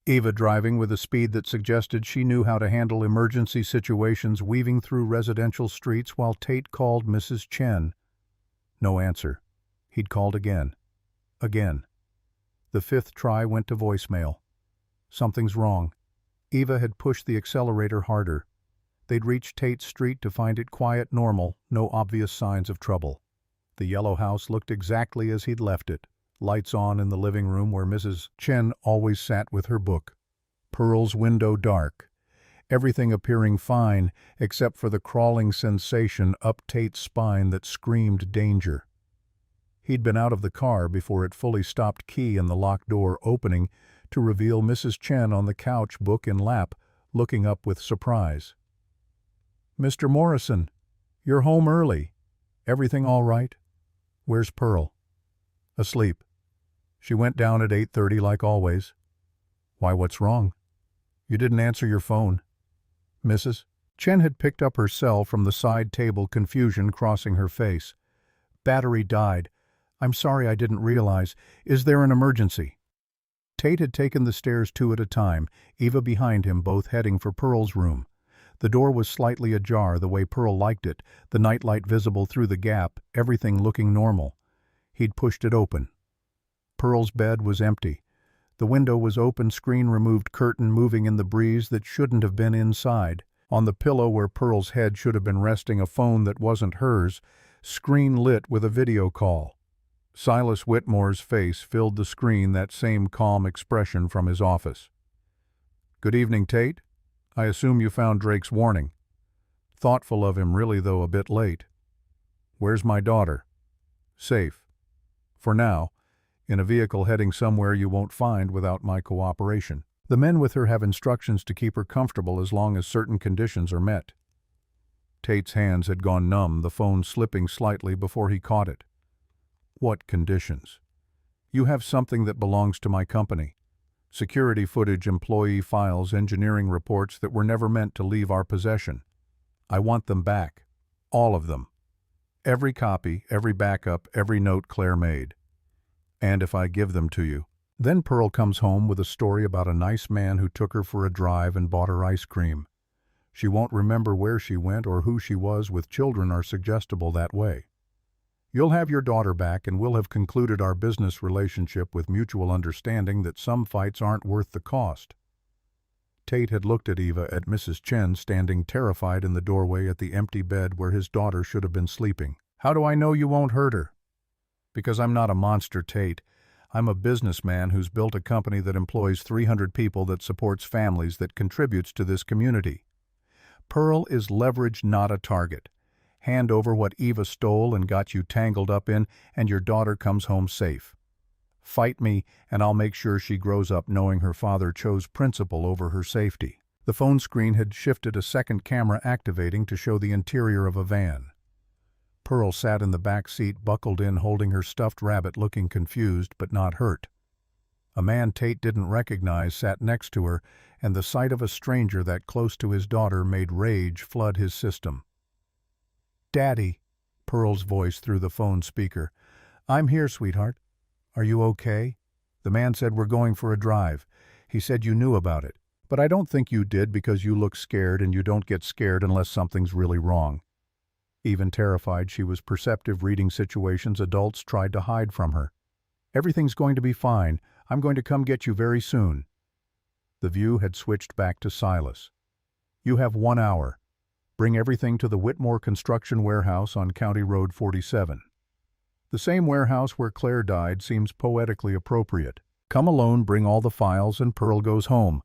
Eva driving with a speed that suggested she knew how to handle emergency situations, weaving through residential streets while Tate called Mrs. Chen. No answer. He'd called again. Again. The 5th try went to voicemail. Something's wrong. Eva had pushed the accelerator harder. They'd reached Tate Street to find it quiet, normal, no obvious signs of trouble. The yellow house looked exactly as he'd left it. Lights on in the living room where Mrs. Chen always sat with her book. Pearl's window dark. Everything appearing fine except for the crawling sensation up Tate's spine that screamed danger. He'd been out of the car before it fully stopped, key in the locked door opening to reveal Mrs. Chen on the couch, book in lap, looking up with surprise. "Mr. Morrison, you're home early. Everything all right? Where's Pearl?" "Asleep. She went down at 8:30 like always." "Why, what's wrong? You didn't answer your phone." "Mrs. Chen had picked up her cell from the side table, confusion crossing her face. "Battery died. I'm sorry, I didn't realize. Is there an emergency?" Tate had taken the stairs two at a time, Eva behind him, both heading for Pearl's room. The door was slightly ajar, the way Pearl liked it, the nightlight visible through the gap, everything looking normal. He'd pushed it open. Pearl's bed was empty. The window was open, screen removed, curtain moving in the breeze that shouldn't have been inside. On the pillow where Pearl's head should have been resting, a phone that wasn't hers, screen lit with a video call. Silas Whitmore's face filled the screen, that same calm expression from his office. "Good evening, Tate. I assume you found Drake's warning." "Thoughtful of him, really, though a bit late." "Where's my daughter?" "Safe. For now. In a vehicle heading somewhere you won't find without my cooperation. The men with her have instructions to keep her comfortable as long as certain conditions are met." Tate's hands had gone numb, the phone slipping slightly before he caught it. "What conditions?" "You have something that belongs to my company. Security footage, employee files, engineering reports that were never meant to leave our possession. I want them back. All of them. Every copy, every backup, every note Claire made. And if I give them to you." Then Pearl comes home with a story about a nice man who took her for a drive and bought her ice cream. She won't remember where she went or who she was. With children are suggestible that way. "You'll have your daughter back, and we'll have concluded our business relationship with mutual understanding that some fights aren't worth the cost." Tate had looked at Eva, at Mrs. Chen standing terrified in the doorway at the empty bed where his daughter should have been sleeping. "How do I know you won't hurt her?" "Because I'm not a monster, Tate. I'm a businessman who's built a company that employs 300 people, that supports families, that contributes to this community. Pearl is leverage, not a target. Hand over what Eva stole and got you tangled up in, and your daughter comes home safe. Fight me, and I'll make sure she grows up knowing her father chose principle over her safety." The phone screen had shifted, a second camera activating to show the interior of a van. Pearl sat in the back seat, buckled in, holding her stuffed rabbit, looking confused but not hurt. A man Tate didn't recognize sat next to her, and the sight of a stranger that close to his daughter made rage flood his system. "Daddy," Pearl's voice through the phone speaker. "I'm here, sweetheart. Are you okay? The man said we're going for a drive. He said you knew about it. But I don't think you did, because you look scared, and you don't get scared unless something's really wrong." Even terrified, she was perceptive, reading situations adults tried to hide from her. "Everything's going to be fine. I'm going to come get you very soon." The view had switched back to Silas. "You have 1 hour. Bring everything to the Whitmore Construction Warehouse on County Road 47. The same warehouse where Claire died seems poetically appropriate. Come alone, bring all the files, and Pearl goes home.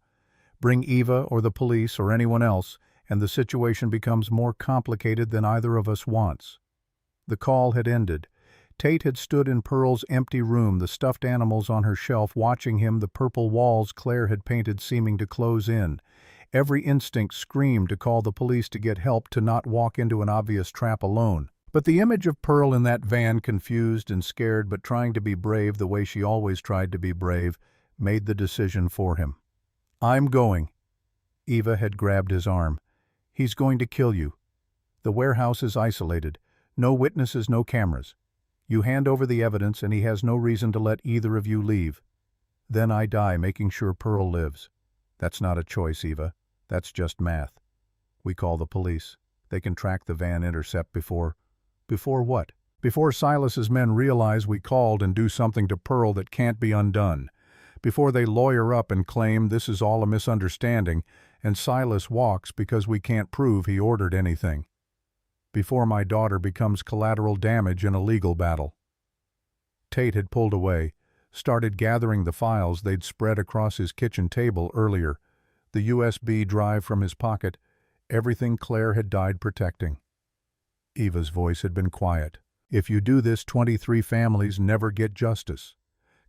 Bring Eva or the police or anyone else, and the situation becomes more complicated than either of us wants." The call had ended. Tate had stood in Pearl's empty room, the stuffed animals on her shelf, watching him, the purple walls Claire had painted seeming to close in. Every instinct screamed to call the police, to get help, to not walk into an obvious trap alone. But the image of Pearl in that van, confused and scared but trying to be brave the way she always tried to be brave, made the decision for him. "I'm going." Eva had grabbed his arm. "He's going to kill you. The warehouse is isolated. No witnesses, no cameras. You hand over the evidence, and he has no reason to let either of you leave. Then I die making sure Pearl lives. That's not a choice, Eva. That's just math. We call the police. They can track the van, intercept before what? Before Silas's men realize we called and do something to Pearl that can't be undone. Before they lawyer up and claim this is all a misunderstanding, and Silas walks because we can't prove he ordered anything. Before my daughter becomes collateral damage in a legal battle." Tate had pulled away, started gathering the files they'd spread across his kitchen table earlier, the USB drive from his pocket, everything Claire had died protecting. Eva's voice had been quiet. If you do this, 23 families never get justice.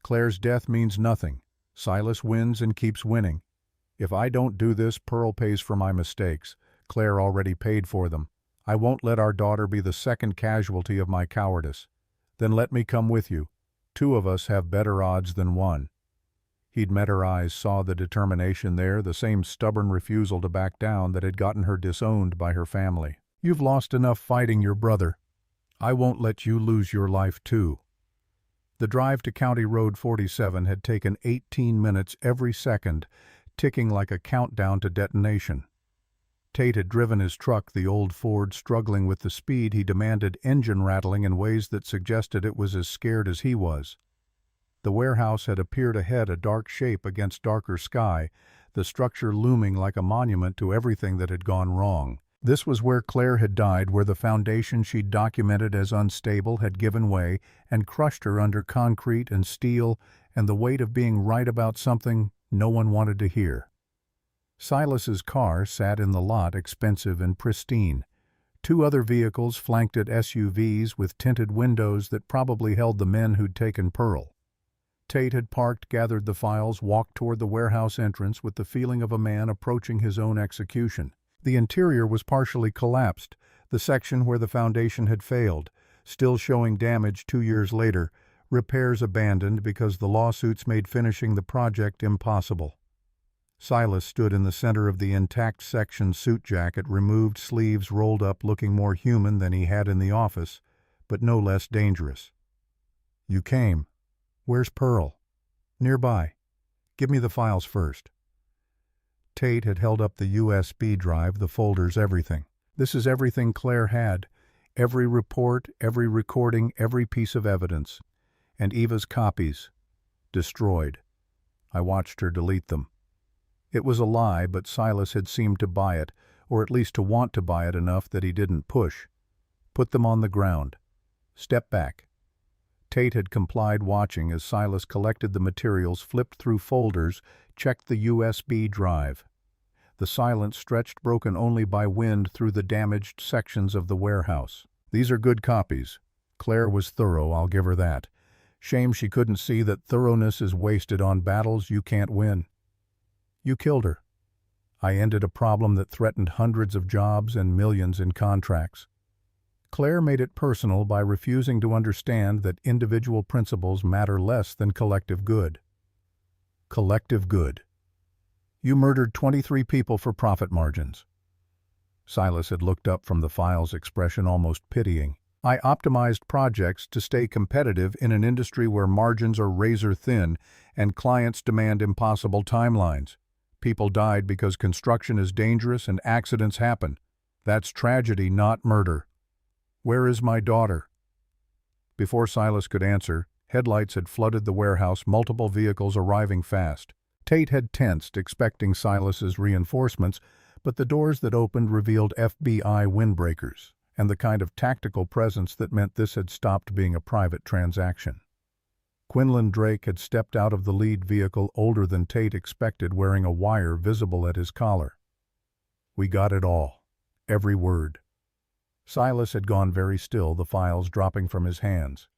Claire's death means nothing. Silas wins and keeps winning. If I don't do this, Pearl pays for my mistakes. Claire already paid for them. I won't let our daughter be the second casualty of my cowardice. Then let me come with you. 2 of us have better odds than 1. He'd met her eyes, saw the determination there, the same stubborn refusal to back down that had gotten her disowned by her family. You've lost enough fighting your brother. I won't let you lose your life too. The drive to County Road 47 had taken 18 minutes every second, ticking like a countdown to detonation. Tate had driven his truck, the old Ford, struggling with the speed he demanded, engine rattling in ways that suggested it was as scared as he was. The warehouse had appeared ahead, a dark shape against darker sky, the structure looming like a monument to everything that had gone wrong. This was where Claire had died, where the foundation she'd documented as unstable had given way and crushed her under concrete and steel and the weight of being right about something no one wanted to hear. Silas's car sat in the lot, expensive and pristine. 2 other vehicles flanked it, SUVs with tinted windows that probably held the men who'd taken Pearl. Tate had parked, gathered the files, walked toward the warehouse entrance with the feeling of a man approaching his own execution. The interior was partially collapsed, the section where the foundation had failed, still showing damage 2 years later, repairs abandoned because the lawsuits made finishing the project impossible. Silas stood in the center of the intact section, suit jacket, removed sleeves rolled up, looking more human than he had in the office, but no less dangerous. You came. Where's Pearl? Nearby. Give me the files first. Tate had held up the USB drive, the folders, everything. This is everything Claire had. Every report, every recording, every piece of evidence. And Eva's copies. Destroyed. I watched her delete them. It was a lie, but Silas had seemed to buy it, or at least to want to buy it enough that he didn't push. Put them on the ground. Step back. Tate had complied, watching as Silas collected the materials, flipped through folders, checked the USB drive. The silence stretched, broken only by wind through the damaged sections of the warehouse. These are good copies. Claire was thorough, I'll give her that. Shame she couldn't see that thoroughness is wasted on battles you can't win. You killed her. I ended a problem that threatened hundreds of jobs and millions in contracts. Claire made it personal by refusing to understand that individual principles matter less than collective good. Collective good. You murdered 23 people for profit margins. Silas had looked up from the files, expression almost pitying. I optimized projects to stay competitive in an industry where margins are razor thin and clients demand impossible timelines. People died because construction is dangerous and accidents happen. That's tragedy, not murder. Where is my daughter? Before Silas could answer, headlights had flooded the warehouse, multiple vehicles arriving fast. Tate had tensed, expecting Silas's reinforcements, but the doors that opened revealed FBI windbreakers, and the kind of tactical presence that meant this had stopped being a private transaction. Quinlan Drake had stepped out of the lead vehicle, older than Tate expected, wearing a wire visible at his collar. We got it all. Every word. Silas had gone very still, the files dropping from his hands.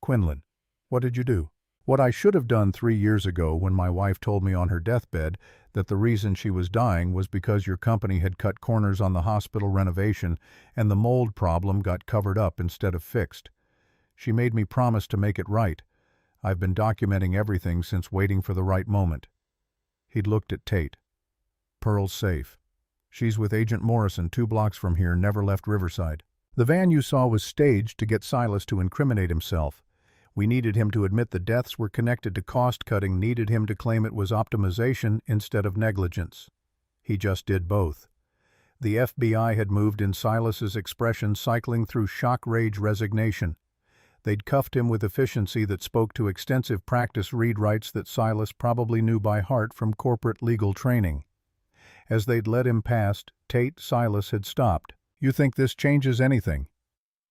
Quinlan, what did you do? What I should have done 3 years ago when my wife told me on her deathbed that the reason she was dying was because your company had cut corners on the hospital renovation and the mold problem got covered up instead of fixed. She made me promise to make it right. I've been documenting everything since, waiting for the right moment. He'd looked at Tate. Pearl's safe. She's with Agent Morrison 2 blocks from here, never left Riverside. The van you saw was staged to get Silas to incriminate himself. We needed him to admit the deaths were connected to cost-cutting, needed him to claim it was optimization instead of negligence. He just did both. The FBI had moved in, Silas's expression cycling through shock, rage, resignation. They'd cuffed him with efficiency that spoke to extensive practice read rights that Silas probably knew by heart from corporate legal training. As they'd led him past, Tate, Silas had stopped. You think this changes anything?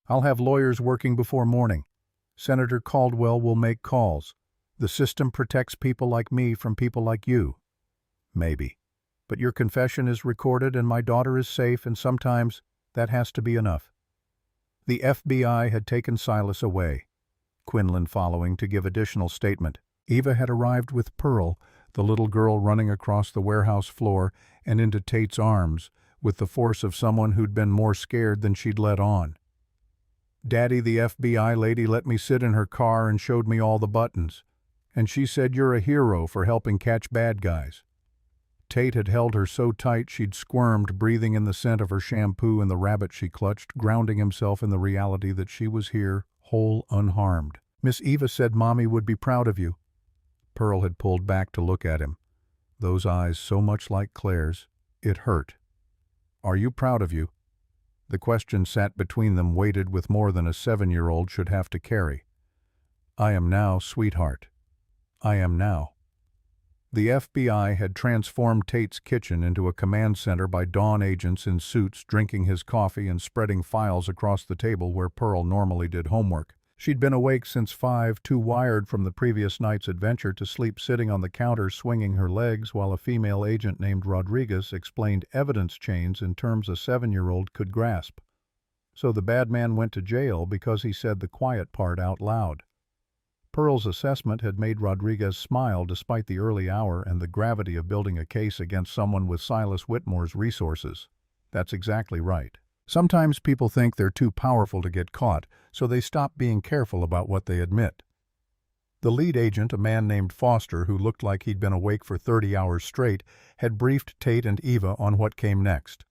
I'll have lawyers working before morning. Senator Caldwell will make calls. The system protects people like me from people like you. Maybe. But your confession is recorded and my daughter is safe, and sometimes that has to be enough. The FBI had taken Silas away, Quinlan following to give additional statement. Eva had arrived with Pearl, the little girl running across the warehouse floor and into Tate's arms, with the force of someone who'd been more scared than she'd let on. "Daddy, the FBI lady let me sit in her car and showed me all the buttons. And she said you're a hero for helping catch bad guys." Tate had held her so tight she'd squirmed, breathing in the scent of her shampoo and the rabbit she clutched, grounding himself in the reality that she was here, whole, unharmed. "Miss Eva said Mommy would be proud of you." Pearl had pulled back to look at him. Those eyes so much like Claire's. It hurt. "Are you proud of you?" The question sat between them, weighted with more than a 7-year-old should have to carry. "I am now, sweetheart. I am now." The FBI had transformed Tate's kitchen into a command center by dawn agents in suits drinking his coffee and spreading files across the table where Pearl normally did homework. She'd been awake since 5, too wired from the previous night's adventure to sleep sitting on the counter swinging her legs while a female agent named Rodriguez explained evidence chains in terms a 7-year-old could grasp. So the bad man went to jail because he said the quiet part out loud. Pearl's assessment had made Rodriguez smile despite the early hour and the gravity of building a case against someone with Silas Whitmore's resources. That's exactly right. Sometimes people think they're too powerful to get caught, so they stop being careful about what they admit. The lead agent, a man named Foster who looked like he'd been awake for 30 hours straight, had briefed Tate and Eva on what came next.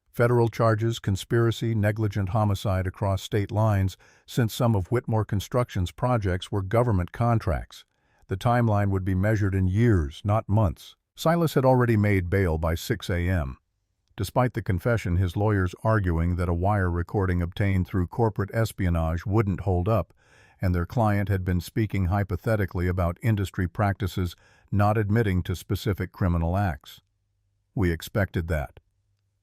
Federal charges, conspiracy, negligent homicide across state lines, since some of Whitmore Construction's projects were government contracts. The timeline would be measured in years, not months. Silas had already made bail by 6 a.m. Despite the confession, his lawyers arguing that a wire recording obtained through corporate espionage wouldn't hold up, and their client had been speaking hypothetically about industry practices, not admitting to specific criminal acts. We expected that.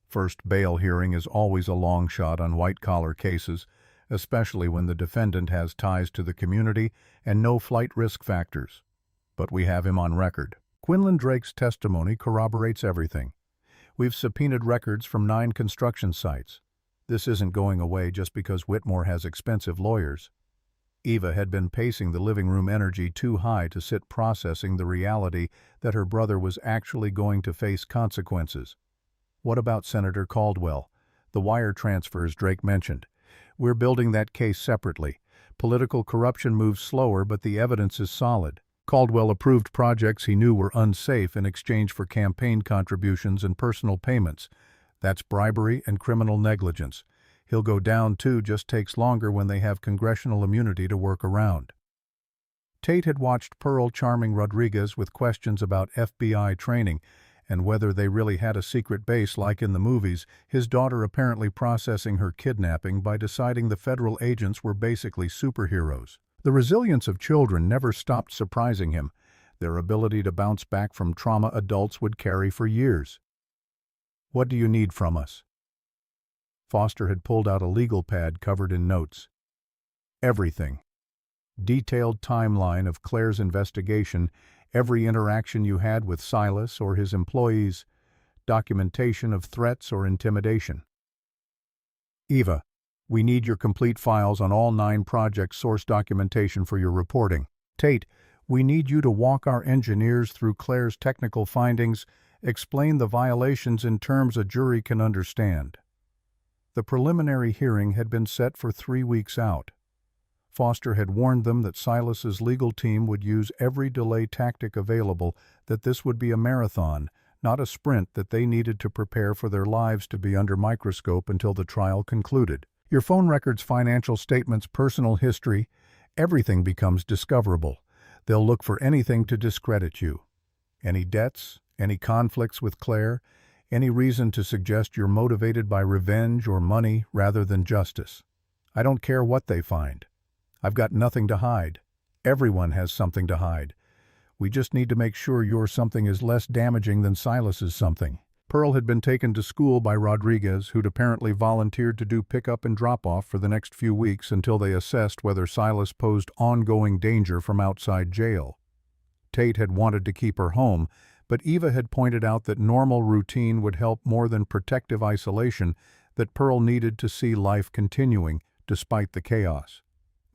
First bail hearing is always a long shot on white-collar cases, especially when the defendant has ties to the community and no flight risk factors. But we have him on record. Quinlan Drake's testimony corroborates everything. We've subpoenaed records from 9 construction sites. This isn't going away just because Whitmore has expensive lawyers. Eva had been pacing the living room, energy too high to sit processing the reality that her brother was actually going to face consequences. What about Senator Caldwell? The wire transfers Drake mentioned. We're building that case separately. Political corruption moves slower, but the evidence is solid. Caldwell approved projects he knew were unsafe in exchange for campaign contributions and personal payments. That's bribery and criminal negligence. He'll go down too, just takes longer when they have congressional immunity to work around. Tate had watched Pearl charming Rodriguez with questions about FBI training and whether they really had a secret base like in the movies, his daughter apparently processing her kidnapping by deciding the federal agents were basically superheroes. The resilience of children never stopped surprising him. Their ability to bounce back from trauma adults would carry for years. "What do you need from us?" Foster had pulled out a legal pad covered in notes. "Everything. Detailed timeline of Claire's investigation, every interaction you had with Silas or his employees, documentation of threats or intimidation." "Eva, we need your complete files on all 9 project source documentation for your reporting." "Tate, we need you to walk our engineers through Claire's technical findings, explain the violations in terms a jury can understand." The preliminary hearing had been set for 3 weeks out. Foster had warned them that Silas's legal team would use every delay tactic available, that this would be a marathon, not a sprint, that they needed to prepare for their lives to be under microscope until the trial concluded. Your phone records, financial statements, personal history, everything becomes discoverable. They'll look for anything to discredit you. Any debts, any conflicts with Claire, any reason to suggest you're motivated by revenge or money rather than justice. I don't care what they find. I've got nothing to hide. Everyone has something to hide. We just need to make sure your something is less damaging than Silas's something. Pearl had been taken to school by Rodriguez, who'd apparently volunteered to do pickup and drop-off for the next few weeks until they assessed whether Silas posed ongoing danger from outside jail. Tate had wanted to keep her home, but Eva had pointed out that normal routine would help more than protective isolation, that Pearl needed to see life continuing despite the chaos.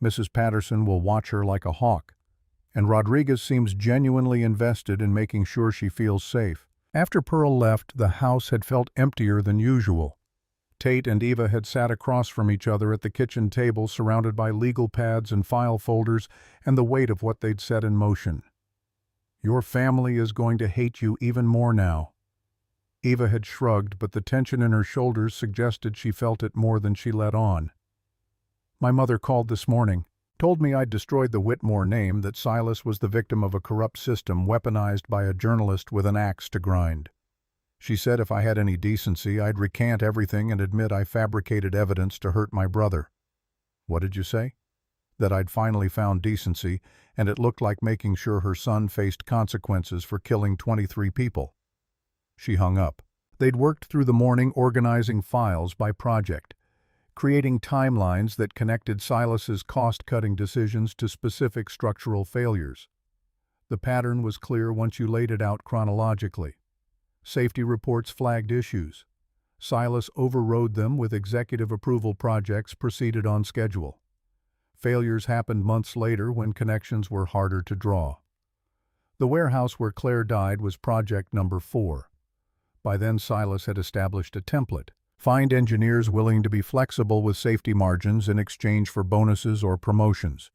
Mrs. Patterson will watch her like a hawk, and Rodriguez seems genuinely invested in making sure she feels safe. After Pearl left, the house had felt emptier than usual. Tate and Eva had sat across from each other at the kitchen table, surrounded by legal pads and file folders and the weight of what they'd set in motion. "Your family is going to hate you even more now." Eva had shrugged, but the tension in her shoulders suggested she felt it more than she let on. "My mother called this morning, told me I'd destroyed the Whitmore name, that Silas was the victim of a corrupt system weaponized by a journalist with an axe to grind. She said if I had any decency, I'd recant everything and admit I fabricated evidence to hurt my brother." "What did you say?" "That I'd finally found decency, and it looked like making sure her son faced consequences for killing 23 people. She hung up. They'd worked through the morning organizing files by project, creating timelines that connected Silas's cost-cutting decisions to specific structural failures. The pattern was clear once you laid it out chronologically. Safety reports flagged issues. Silas overrode them with executive approval. Projects proceeded on schedule. Failures happened months later when connections were harder to draw. The warehouse where Claire died was project number 4. By then Silas had established a template. Find engineers willing to be flexible with safety margins in exchange for bonuses or promotions.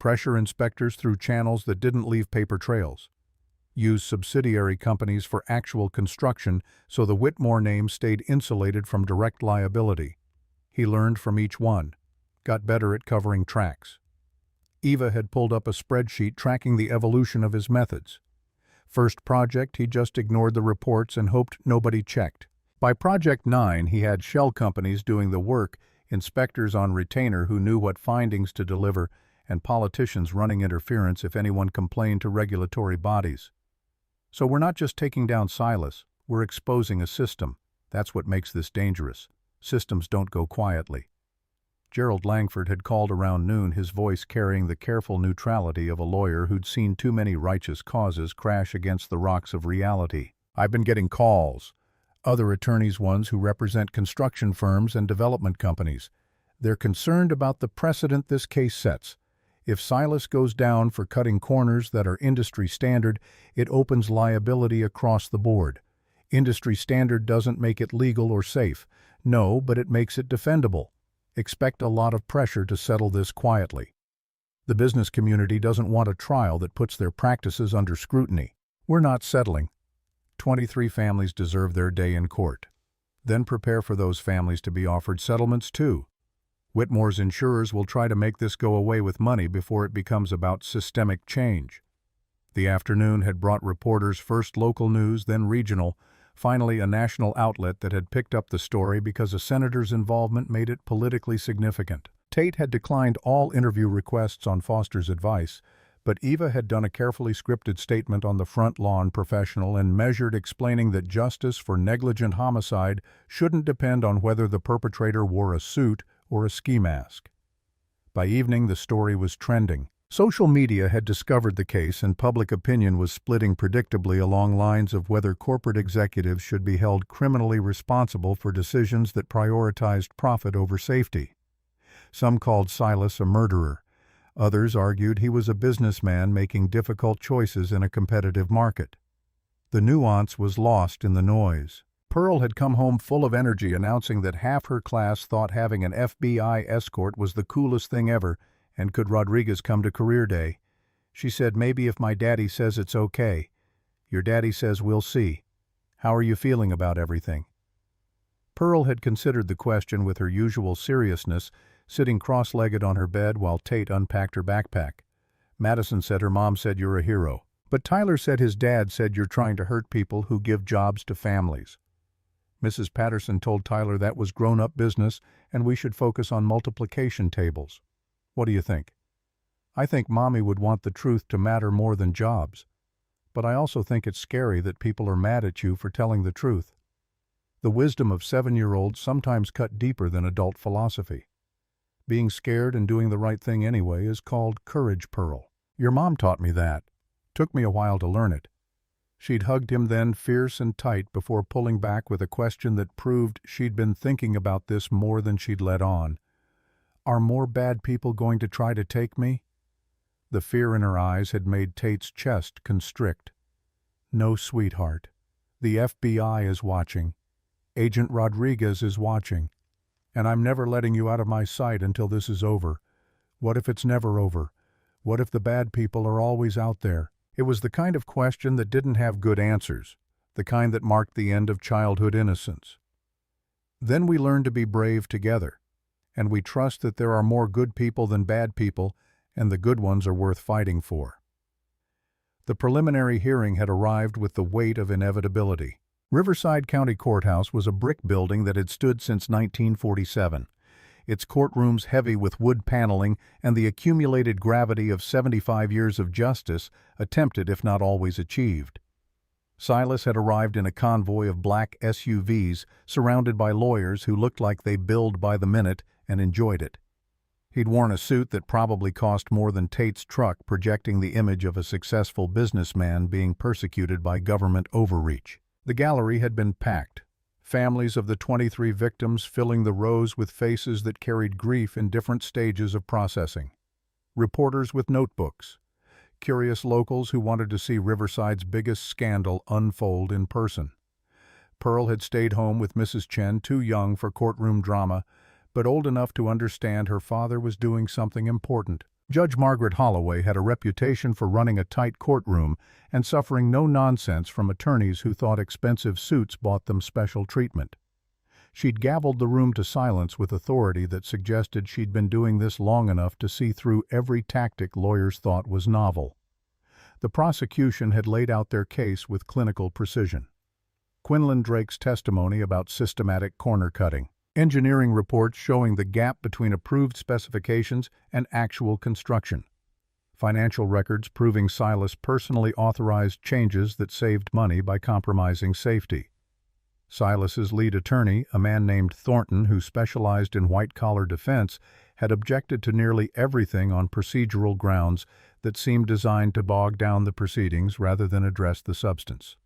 Pressure inspectors through channels that didn't leave paper trails. Use subsidiary companies for actual construction so the Whitmore name stayed insulated from direct liability. He learned from each one, got better at covering tracks. Eva had pulled up a spreadsheet tracking the evolution of his methods. First project, he just ignored the reports and hoped nobody checked. By project 9, he had shell companies doing the work, inspectors on retainer who knew what findings to deliver, and politicians running interference if anyone complained to regulatory bodies. So we're not just taking down Silas, we're exposing a system. That's what makes this dangerous. Systems don't go quietly. Gerald Langford had called around noon, his voice carrying the careful neutrality of a lawyer who'd seen too many righteous causes crash against the rocks of reality. "I've been getting calls. Other attorneys, ones who represent construction firms and development companies. They're concerned about the precedent this case sets. If Silas goes down for cutting corners that are industry standard, it opens liability across the board. Industry standard doesn't make it legal or safe. No, but it makes it defendable. Expect a lot of pressure to settle this quietly. The business community doesn't want a trial that puts their practices under scrutiny. We're not settling. 23 families deserve their day in court. Then prepare for those families to be offered settlements too. Whitmore's insurers will try to make this go away with money before it becomes about systemic change." The afternoon had brought reporters first local news, then regional, finally a national outlet that had picked up the story because a senator's involvement made it politically significant. Tate had declined all interview requests on Foster's advice, but Eva had done a carefully scripted statement on the front lawn, professional and measured, explaining that justice for negligent homicide shouldn't depend on whether the perpetrator wore a suit or a ski mask. By evening, the story was trending. Social media had discovered the case, and public opinion was splitting predictably along lines of whether corporate executives should be held criminally responsible for decisions that prioritized profit over safety. Some called Silas a murderer. Others argued he was a businessman making difficult choices in a competitive market. The nuance was lost in the noise. Pearl had come home full of energy, announcing that half her class thought having an FBI escort was the coolest thing ever, and could Rodriguez come to career day. She said, "Maybe if my daddy says it's okay." "Your daddy says we'll see. How are you feeling about everything?" Pearl had considered the question with her usual seriousness, sitting cross-legged on her bed while Tate unpacked her backpack. "Madison said her mom said you're a hero. But Tyler said his dad said you're trying to hurt people who give jobs to families. Mrs. Patterson told Tyler that was grown-up business and we should focus on multiplication tables. What do you think?" "I think Mommy would want the truth to matter more than jobs. But I also think it's scary that people are mad at you for telling the truth. The wisdom of 7-year-olds sometimes cut deeper than adult philosophy. Being scared and doing the right thing anyway is called courage, Pearl. Your mom taught me that. Took me a while to learn it. She'd hugged him then fierce and tight before pulling back with a question that proved she'd been thinking about this more than she'd let on. Are more bad people going to try to take me? The fear in her eyes had made Tate's chest constrict. No, sweetheart. The FBI is watching. Agent Rodriguez is watching. And I'm never letting you out of my sight until this is over. What if it's never over? What if the bad people are always out there? It was the kind of question that didn't have good answers, the kind that marked the end of childhood innocence. Then we learned to be brave together, and we trust that there are more good people than bad people, and the good ones are worth fighting for. The preliminary hearing had arrived with the weight of inevitability. Riverside County Courthouse was a brick building that had stood since 1947, its courtrooms heavy with wood paneling and the accumulated gravity of 75 years of justice, attempted if not always achieved. Silas had arrived in a convoy of black SUVs surrounded by lawyers who looked like they billed by the minute and enjoyed it. He'd worn a suit that probably cost more than Tate's truck, projecting the image of a successful businessman being persecuted by government overreach. The gallery had been packed, families of the 23 victims filling the rows with faces that carried grief in different stages of processing. Reporters with notebooks, curious locals who wanted to see Riverside's biggest scandal unfold in person. Pearl had stayed home with Mrs. Chen, too young for courtroom drama, but old enough to understand her father was doing something important. Judge Margaret Holloway had a reputation for running a tight courtroom and suffering no nonsense from attorneys who thought expensive suits bought them special treatment. She'd gavelled the room to silence with authority that suggested she'd been doing this long enough to see through every tactic lawyers thought was novel. The prosecution had laid out their case with clinical precision. Quinlan Drake's testimony about systematic corner-cutting. Engineering reports showing the gap between approved specifications and actual construction. Financial records proving Silas personally authorized changes that saved money by compromising safety. Silas's lead attorney, a man named Thornton who specialized in white-collar defense, had objected to nearly everything on procedural grounds that seemed designed to bog down the proceedings rather than address the substance.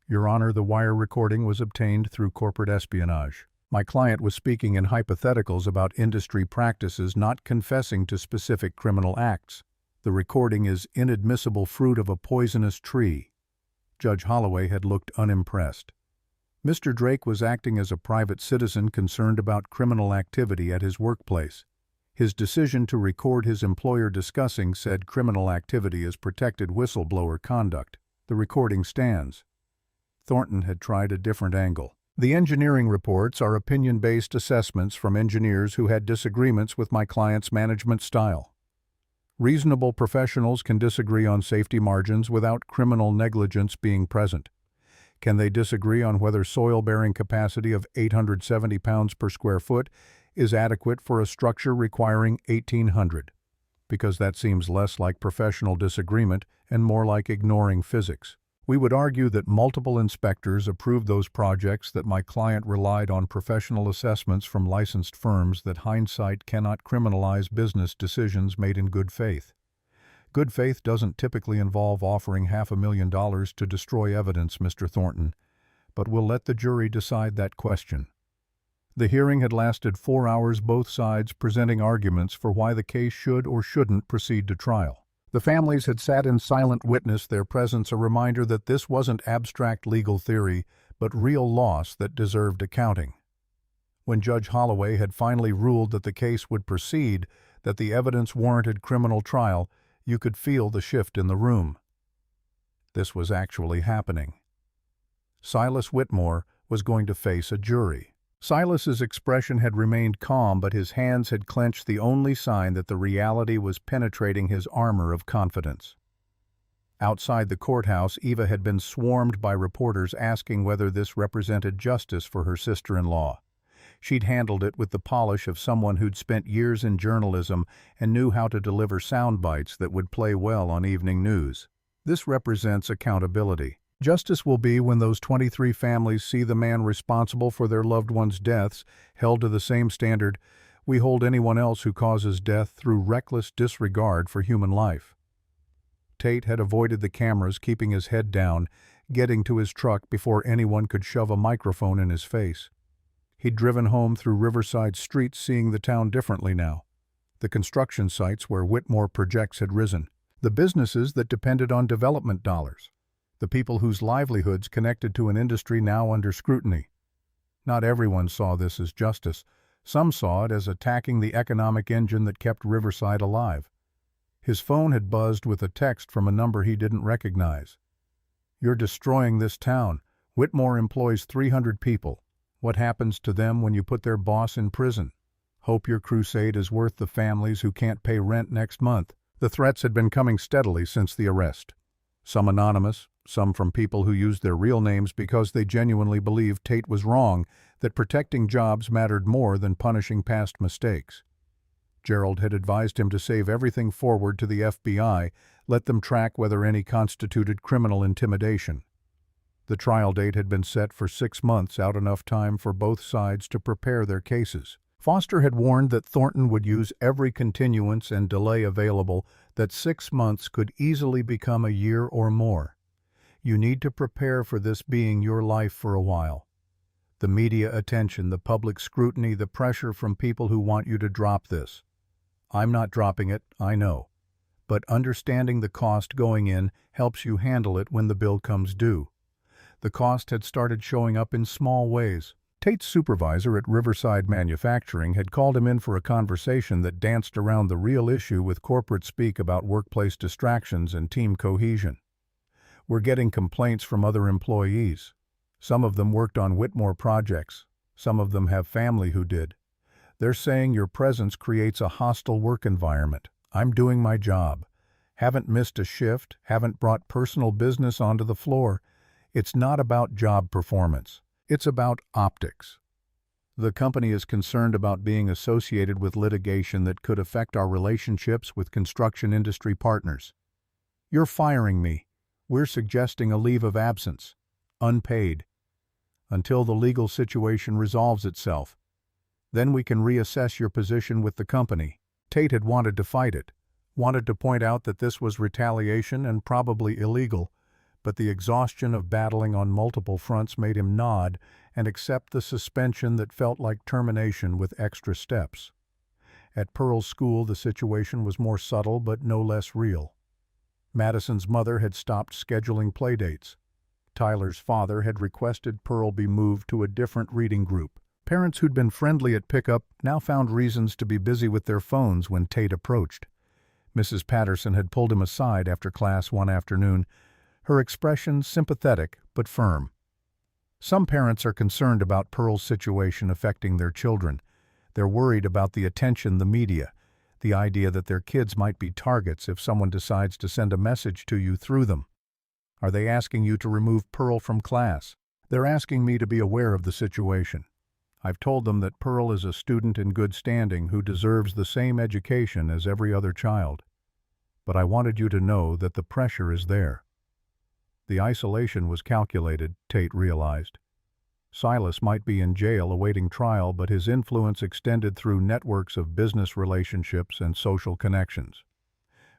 Your Honor, the wire recording was obtained through corporate espionage. My client was speaking in hypotheticals about industry practices, not confessing to specific criminal acts. The recording is inadmissible fruit of a poisonous tree. Judge Holloway had looked unimpressed. Mr. Drake was acting as a private citizen concerned about criminal activity at his workplace. His decision to record his employer discussing said criminal activity as protected whistleblower conduct. The recording stands. Thornton had tried a different angle. The engineering reports are opinion-based assessments from engineers who had disagreements with my client's management style. Reasonable professionals can disagree on safety margins without criminal negligence being present. Can they disagree on whether soil-bearing capacity of 870 pounds per square foot is adequate for a structure requiring 1,800? Because that seems less like professional disagreement and more like ignoring physics. We would argue that multiple inspectors approved those projects, that my client relied on professional assessments from licensed firms, that hindsight cannot criminalize business decisions made in good faith. Good faith doesn't typically involve offering $500,000 to destroy evidence, Mr. Thornton, but we'll let the jury decide that question. The hearing had lasted 4 hours, both sides presenting arguments for why the case should or shouldn't proceed to trial. The families had sat in silent witness, their presence a reminder that this wasn't abstract legal theory, but real loss that deserved accounting. When Judge Holloway had finally ruled that the case would proceed, that the evidence warranted criminal trial, you could feel the shift in the room. This was actually happening. Silas Whitmore was going to face a jury. Silas's expression had remained calm, but his hands had clenched, the only sign that the reality was penetrating his armor of confidence. Outside the courthouse, Eva had been swarmed by reporters asking whether this represented justice for her sister-in-law. She'd handled it with the polish of someone who'd spent years in journalism and knew how to deliver sound bites that would play well on evening news. This represents accountability. Justice will be when those 23 families see the man responsible for their loved ones' deaths held to the same standard we hold anyone else who causes death through reckless disregard for human life. Tate had avoided the cameras, keeping his head down, getting to his truck before anyone could shove a microphone in his face. He'd driven home through Riverside streets, seeing the town differently now. The construction sites where Whitmore projects had risen. The businesses that depended on development dollars. The people whose livelihoods connected to an industry now under scrutiny. Not everyone saw this as justice. Some saw it as attacking the economic engine that kept Riverside alive. His phone had buzzed with a text from a number he didn't recognize. "You're destroying this town. Whitmore employs 300 people. What happens to them when you put their boss in prison? Hope your crusade is worth the families who can't pay rent next month." The threats had been coming steadily since the arrest. Some anonymous, some from people who used their real names because they genuinely believed Tate was wrong, that protecting jobs mattered more than punishing past mistakes. Gerald had advised him to save everything forward to the FBI, let them track whether any constituted criminal intimidation. The trial date had been set for 6 months, out enough time for both sides to prepare their cases. Foster had warned that Thornton would use every continuance and delay available, that 6 months could easily become a year or more. You need to prepare for this being your life for a while. The media attention, the public scrutiny, the pressure from people who want you to drop this. I'm not dropping it, I know. But understanding the cost going in helps you handle it when the bill comes due. The cost had started showing up in small ways. Tate's supervisor at Riverside Manufacturing had called him in for a conversation that danced around the real issue with corporate speak about workplace distractions and team cohesion. "We're getting complaints from other employees. Some of them worked on Whitmore projects. Some of them have family who did. They're saying your presence creates a hostile work environment. I'm doing my job. Haven't missed a shift, haven't brought personal business onto the floor. It's not about job performance. It's about optics. The company is concerned about being associated with litigation that could affect our relationships with construction industry partners. You're firing me. We're suggesting a leave of absence, unpaid, until the legal situation resolves itself. Then we can reassess your position with the company." Tate had wanted to fight it, wanted to point out that this was retaliation and probably illegal, but the exhaustion of battling on multiple fronts made him nod and accept the suspension that felt like termination with extra steps. At Pearl's school, the situation was more subtle but no less real. Madison's mother had stopped scheduling playdates. Tyler's father had requested Pearl be moved to a different reading group. Parents who'd been friendly at pickup now found reasons to be busy with their phones when Tate approached. Mrs. Patterson had pulled him aside after class one afternoon, her expression sympathetic but firm. Some parents are concerned about Pearl's situation affecting their children. They're worried about the attention, the media, the idea that their kids might be targets if someone decides to send a message to you through them. Are they asking you to remove Pearl from class? They're asking me to be aware of the situation. I've told them that Pearl is a student in good standing who deserves the same education as every other child. But I wanted you to know that the pressure is there. The isolation was calculated, Tate realized. Silas might be in jail awaiting trial, but his influence extended through networks of business relationships and social connections.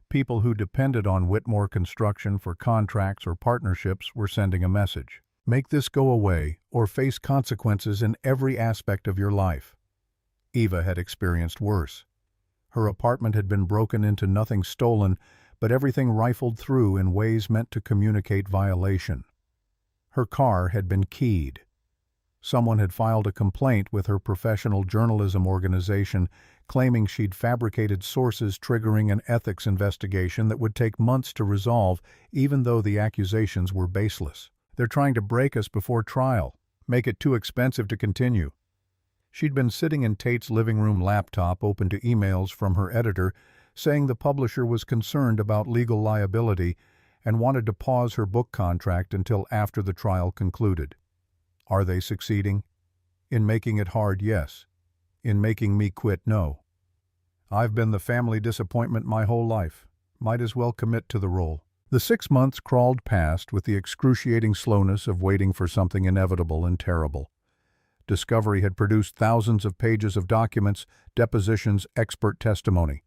People who depended on Whitmore Construction for contracts or partnerships were sending a message. Make this go away or face consequences in every aspect of your life. Eva had experienced worse. Her apartment had been broken into, nothing stolen, but everything rifled through in ways meant to communicate violation. Her car had been keyed. Someone had filed a complaint with her professional journalism organization, claiming she'd fabricated sources, triggering an ethics investigation that would take months to resolve, even though the accusations were baseless. They're trying to break us before trial, make it too expensive to continue. She'd been sitting in Tate's living room laptop, open to emails from her editor, saying the publisher was concerned about legal liability and wanted to pause her book contract until after the trial concluded. Are they succeeding? In making it hard, yes. In making me quit, no. I've been the family disappointment my whole life. Might as well commit to the role. The 6 months crawled past with the excruciating slowness of waiting for something inevitable and terrible. Discovery had produced thousands of pages of documents, depositions, expert testimony.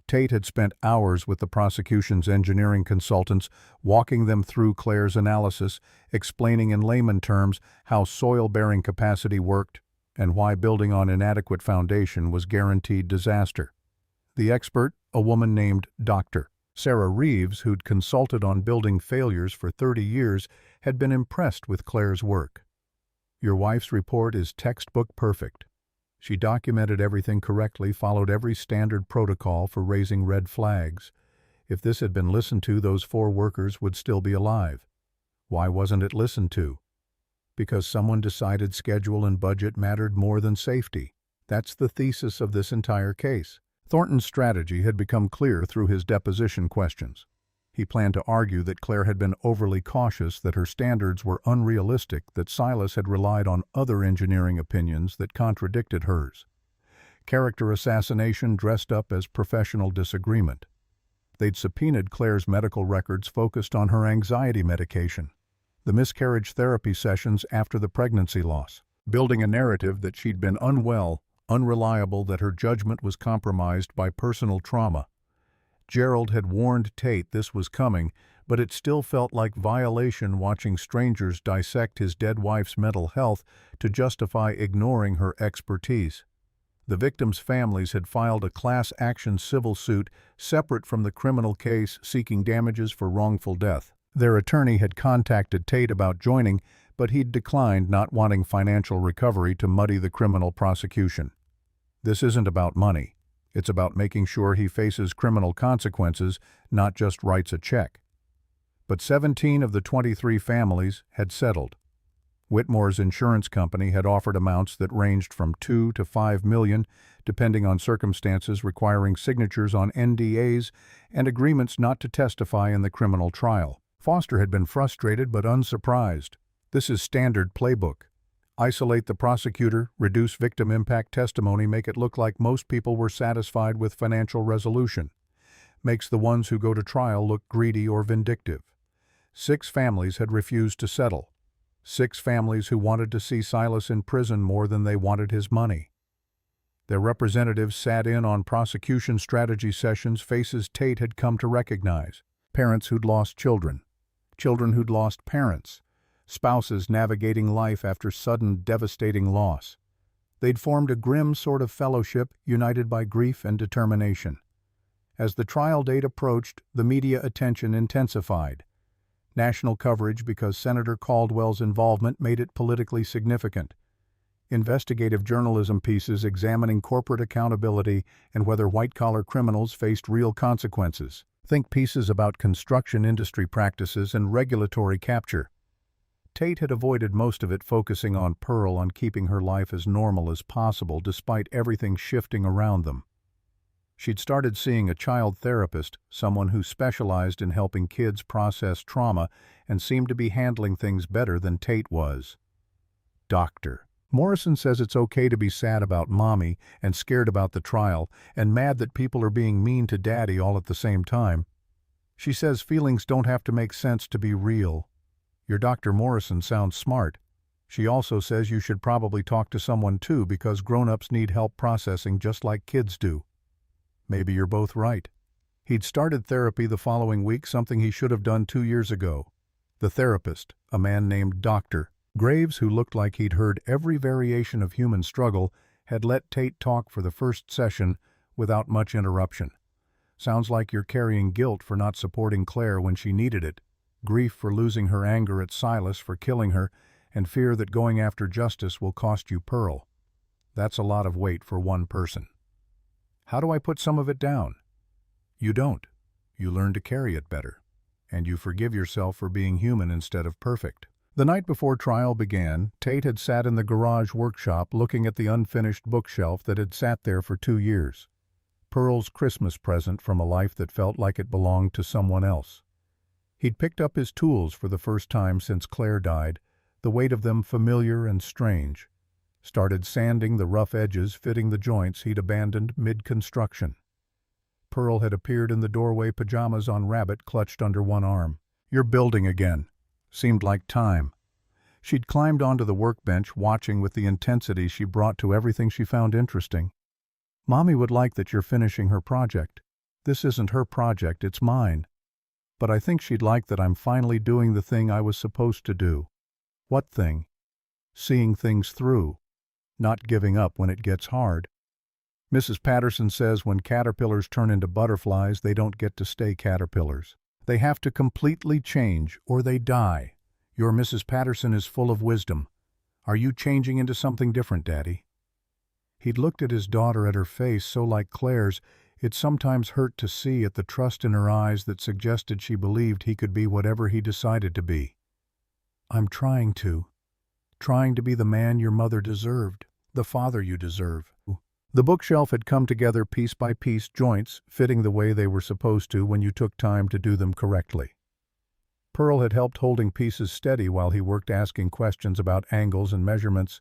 Tate had spent hours with the prosecution's engineering consultants, walking them through Claire's analysis, explaining in layman terms how soil-bearing capacity worked and why building on inadequate foundation was guaranteed disaster. The expert, a woman named Dr. Sarah Reeves, who'd consulted on building failures for 30 years, had been impressed with Claire's work. "Your wife's report is textbook perfect. She documented everything correctly, followed every standard protocol for raising red flags. If this had been listened to, those 4 workers would still be alive. Why wasn't it listened to? Because someone decided schedule and budget mattered more than safety. That's the thesis of this entire case." Thornton's strategy had become clear through his deposition questions. He planned to argue that Claire had been overly cautious, that her standards were unrealistic, that Silas had relied on other engineering opinions that contradicted hers. Character assassination dressed up as professional disagreement. They'd subpoenaed Claire's medical records focused on her anxiety medication, the miscarriage therapy sessions after the pregnancy loss, building a narrative that she'd been unwell, unreliable, that her judgment was compromised by personal trauma. Gerald had warned Tate this was coming, but it still felt like violation watching strangers dissect his dead wife's mental health to justify ignoring her expertise. The victims' families had filed a class action civil suit separate from the criminal case seeking damages for wrongful death. Their attorney had contacted Tate about joining, but he'd declined, not wanting financial recovery to muddy the criminal prosecution. This isn't about money. It's about making sure he faces criminal consequences, not just writes a check. But 17 of the 23 families had settled. Whitmore's insurance company had offered amounts that ranged from $2 to $5 million, depending on circumstances, requiring signatures on NDAs and agreements not to testify in the criminal trial. Foster had been frustrated but unsurprised. This is standard playbook. Isolate the prosecutor, reduce victim impact testimony, make it look like most people were satisfied with financial resolution. Makes the ones who go to trial look greedy or vindictive. 6 families had refused to settle. 6 families who wanted to see Silas in prison more than they wanted his money. Their representatives sat in on prosecution strategy sessions, faces Tate had come to recognize. Parents who'd lost children. Children who'd lost parents. Spouses navigating life after sudden, devastating loss. They'd formed a grim sort of fellowship, united by grief and determination. As the trial date approached, the media attention intensified. National coverage because Senator Caldwell's involvement made it politically significant. Investigative journalism pieces examining corporate accountability and whether white-collar criminals faced real consequences. Think pieces about construction industry practices and regulatory capture. Tate had avoided most of it, focusing on Pearl, on keeping her life as normal as possible despite everything shifting around them. She'd started seeing a child therapist, someone who specialized in helping kids process trauma and seemed to be handling things better than Tate was. Dr. Morrison says it's okay to be sad about Mommy and scared about the trial and mad that people are being mean to Daddy all at the same time. She says feelings don't have to make sense to be real. Your Dr. Morrison sounds smart. She also says you should probably talk to someone too, because grown-ups need help processing just like kids do. Maybe you're both right. He'd started therapy the following week, something he should have done 2 years ago. The therapist, a man named Dr. Graves, who looked like he'd heard every variation of human struggle, had let Tate talk for the first session without much interruption. Sounds like you're carrying guilt for not supporting Claire when she needed it, grief for losing her, anger at Silas for killing her, and fear that going after justice will cost you Pearl. That's a lot of weight for one person. How do I put some of it down? You don't. You learn to carry it better. And you forgive yourself for being human instead of perfect. The night before trial began, Tate had sat in the garage workshop looking at the unfinished bookshelf that had sat there for 2 years. Pearl's Christmas present from a life that felt like it belonged to someone else. He'd picked up his tools for the first time since Claire died, the weight of them familiar and strange. Started sanding the rough edges, fitting the joints he'd abandoned mid-construction. Pearl had appeared in the doorway, pajamas on, rabbit clutched under one arm. You're building again. Seemed like time. She'd climbed onto the workbench, watching with the intensity she brought to everything she found interesting. Mommy would like that you're finishing her project. This isn't her project, it's mine. But I think she'd like that I'm finally doing the thing I was supposed to do." "What thing?" "Seeing things through. Not giving up when it gets hard. Mrs. Patterson says when caterpillars turn into butterflies, they don't get to stay caterpillars. They have to completely change, or they die. Your Mrs. Patterson is full of wisdom. Are you changing into something different, Daddy?" He'd looked at his daughter, at her face so like Claire's, it sometimes hurt to see at the trust in her eyes that suggested she believed he could be whatever he decided to be. "I'm trying to be the man your mother deserved, the father you deserve." The bookshelf had come together piece by piece, joints fitting the way they were supposed to when you took time to do them correctly. Pearl had helped holding pieces steady while he worked, asking questions about angles and measurements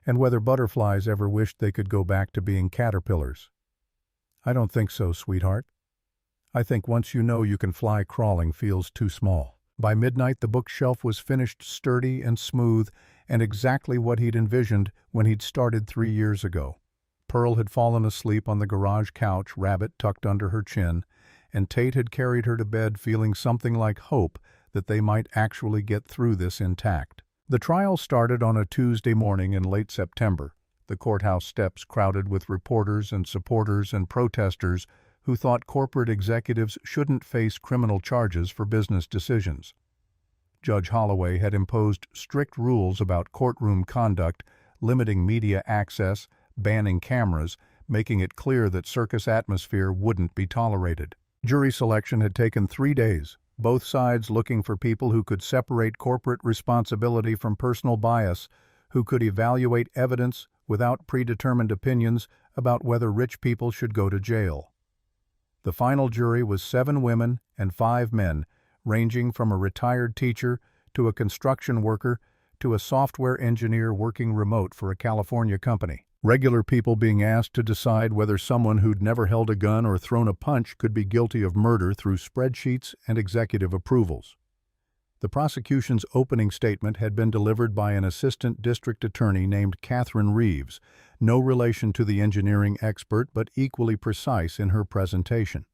and whether butterflies ever wished they could go back to being caterpillars. "I don't think so, sweetheart. I think once you know you can fly, crawling feels too small." By midnight, the bookshelf was finished, sturdy and smooth, and exactly what he'd envisioned when he'd started 3 years ago. Pearl had fallen asleep on the garage couch, rabbit tucked under her chin, and Tate had carried her to bed feeling something like hope that they might actually get through this intact. The trial started on a Tuesday morning in late September, the courthouse steps crowded with reporters and supporters and protesters who thought corporate executives shouldn't face criminal charges for business decisions. Judge Holloway had imposed strict rules about courtroom conduct, limiting media access, banning cameras, making it clear that circus atmosphere wouldn't be tolerated. Jury selection had taken 3 days, both sides looking for people who could separate corporate responsibility from personal bias, who could evaluate evidence without predetermined opinions about whether rich people should go to jail. The final jury was 7 women and 5 men, ranging from a retired teacher to a construction worker to a software engineer working remote for a California company. Regular people being asked to decide whether someone who'd never held a gun or thrown a punch could be guilty of murder through spreadsheets and executive approvals. The prosecution's opening statement had been delivered by an assistant district attorney named Catherine Reeves, no relation to the engineering expert but equally precise in her presentation.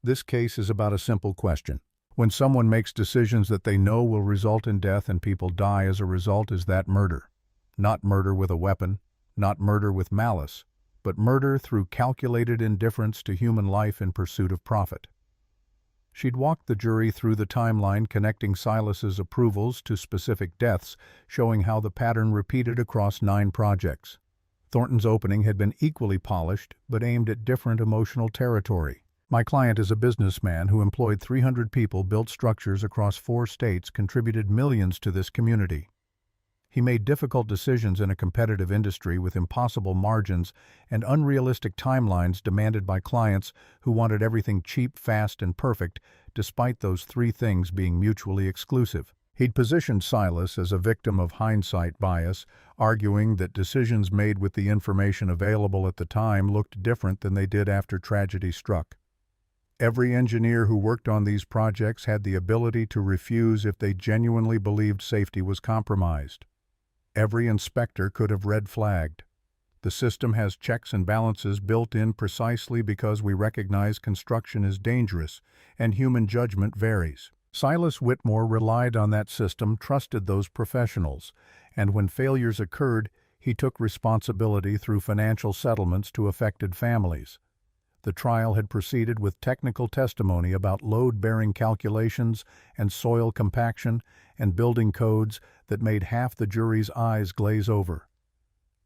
"This case is about a simple question. When someone makes decisions that they know will result in death and people die as a result, is that murder? Not murder with a weapon, not murder with malice, but murder through calculated indifference to human life in pursuit of profit." She'd walked the jury through the timeline connecting Silas's approvals to specific deaths, showing how the pattern repeated across 9 projects. Thornton's opening had been equally polished, but aimed at different emotional territory. "My client is a businessman who employed 300 people, built structures across 4 states, contributed millions to this community. He made difficult decisions in a competitive industry with impossible margins and unrealistic timelines demanded by clients who wanted everything cheap, fast, and perfect, despite those 3 things being mutually exclusive." He'd positioned Silas as a victim of hindsight bias, arguing that decisions made with the information available at the time looked different than they did after tragedy struck. Every engineer who worked on these projects had the ability to refuse if they genuinely believed safety was compromised. Every inspector could have red flagged. "The system has checks and balances built in precisely because we recognize construction is dangerous and human judgment varies." Silas Whitmore relied on that system, trusted those professionals, and when failures occurred, he took responsibility through financial settlements to affected families. The trial had proceeded with technical testimony about load-bearing calculations and soil compaction and building codes that made half the jury's eyes glaze over.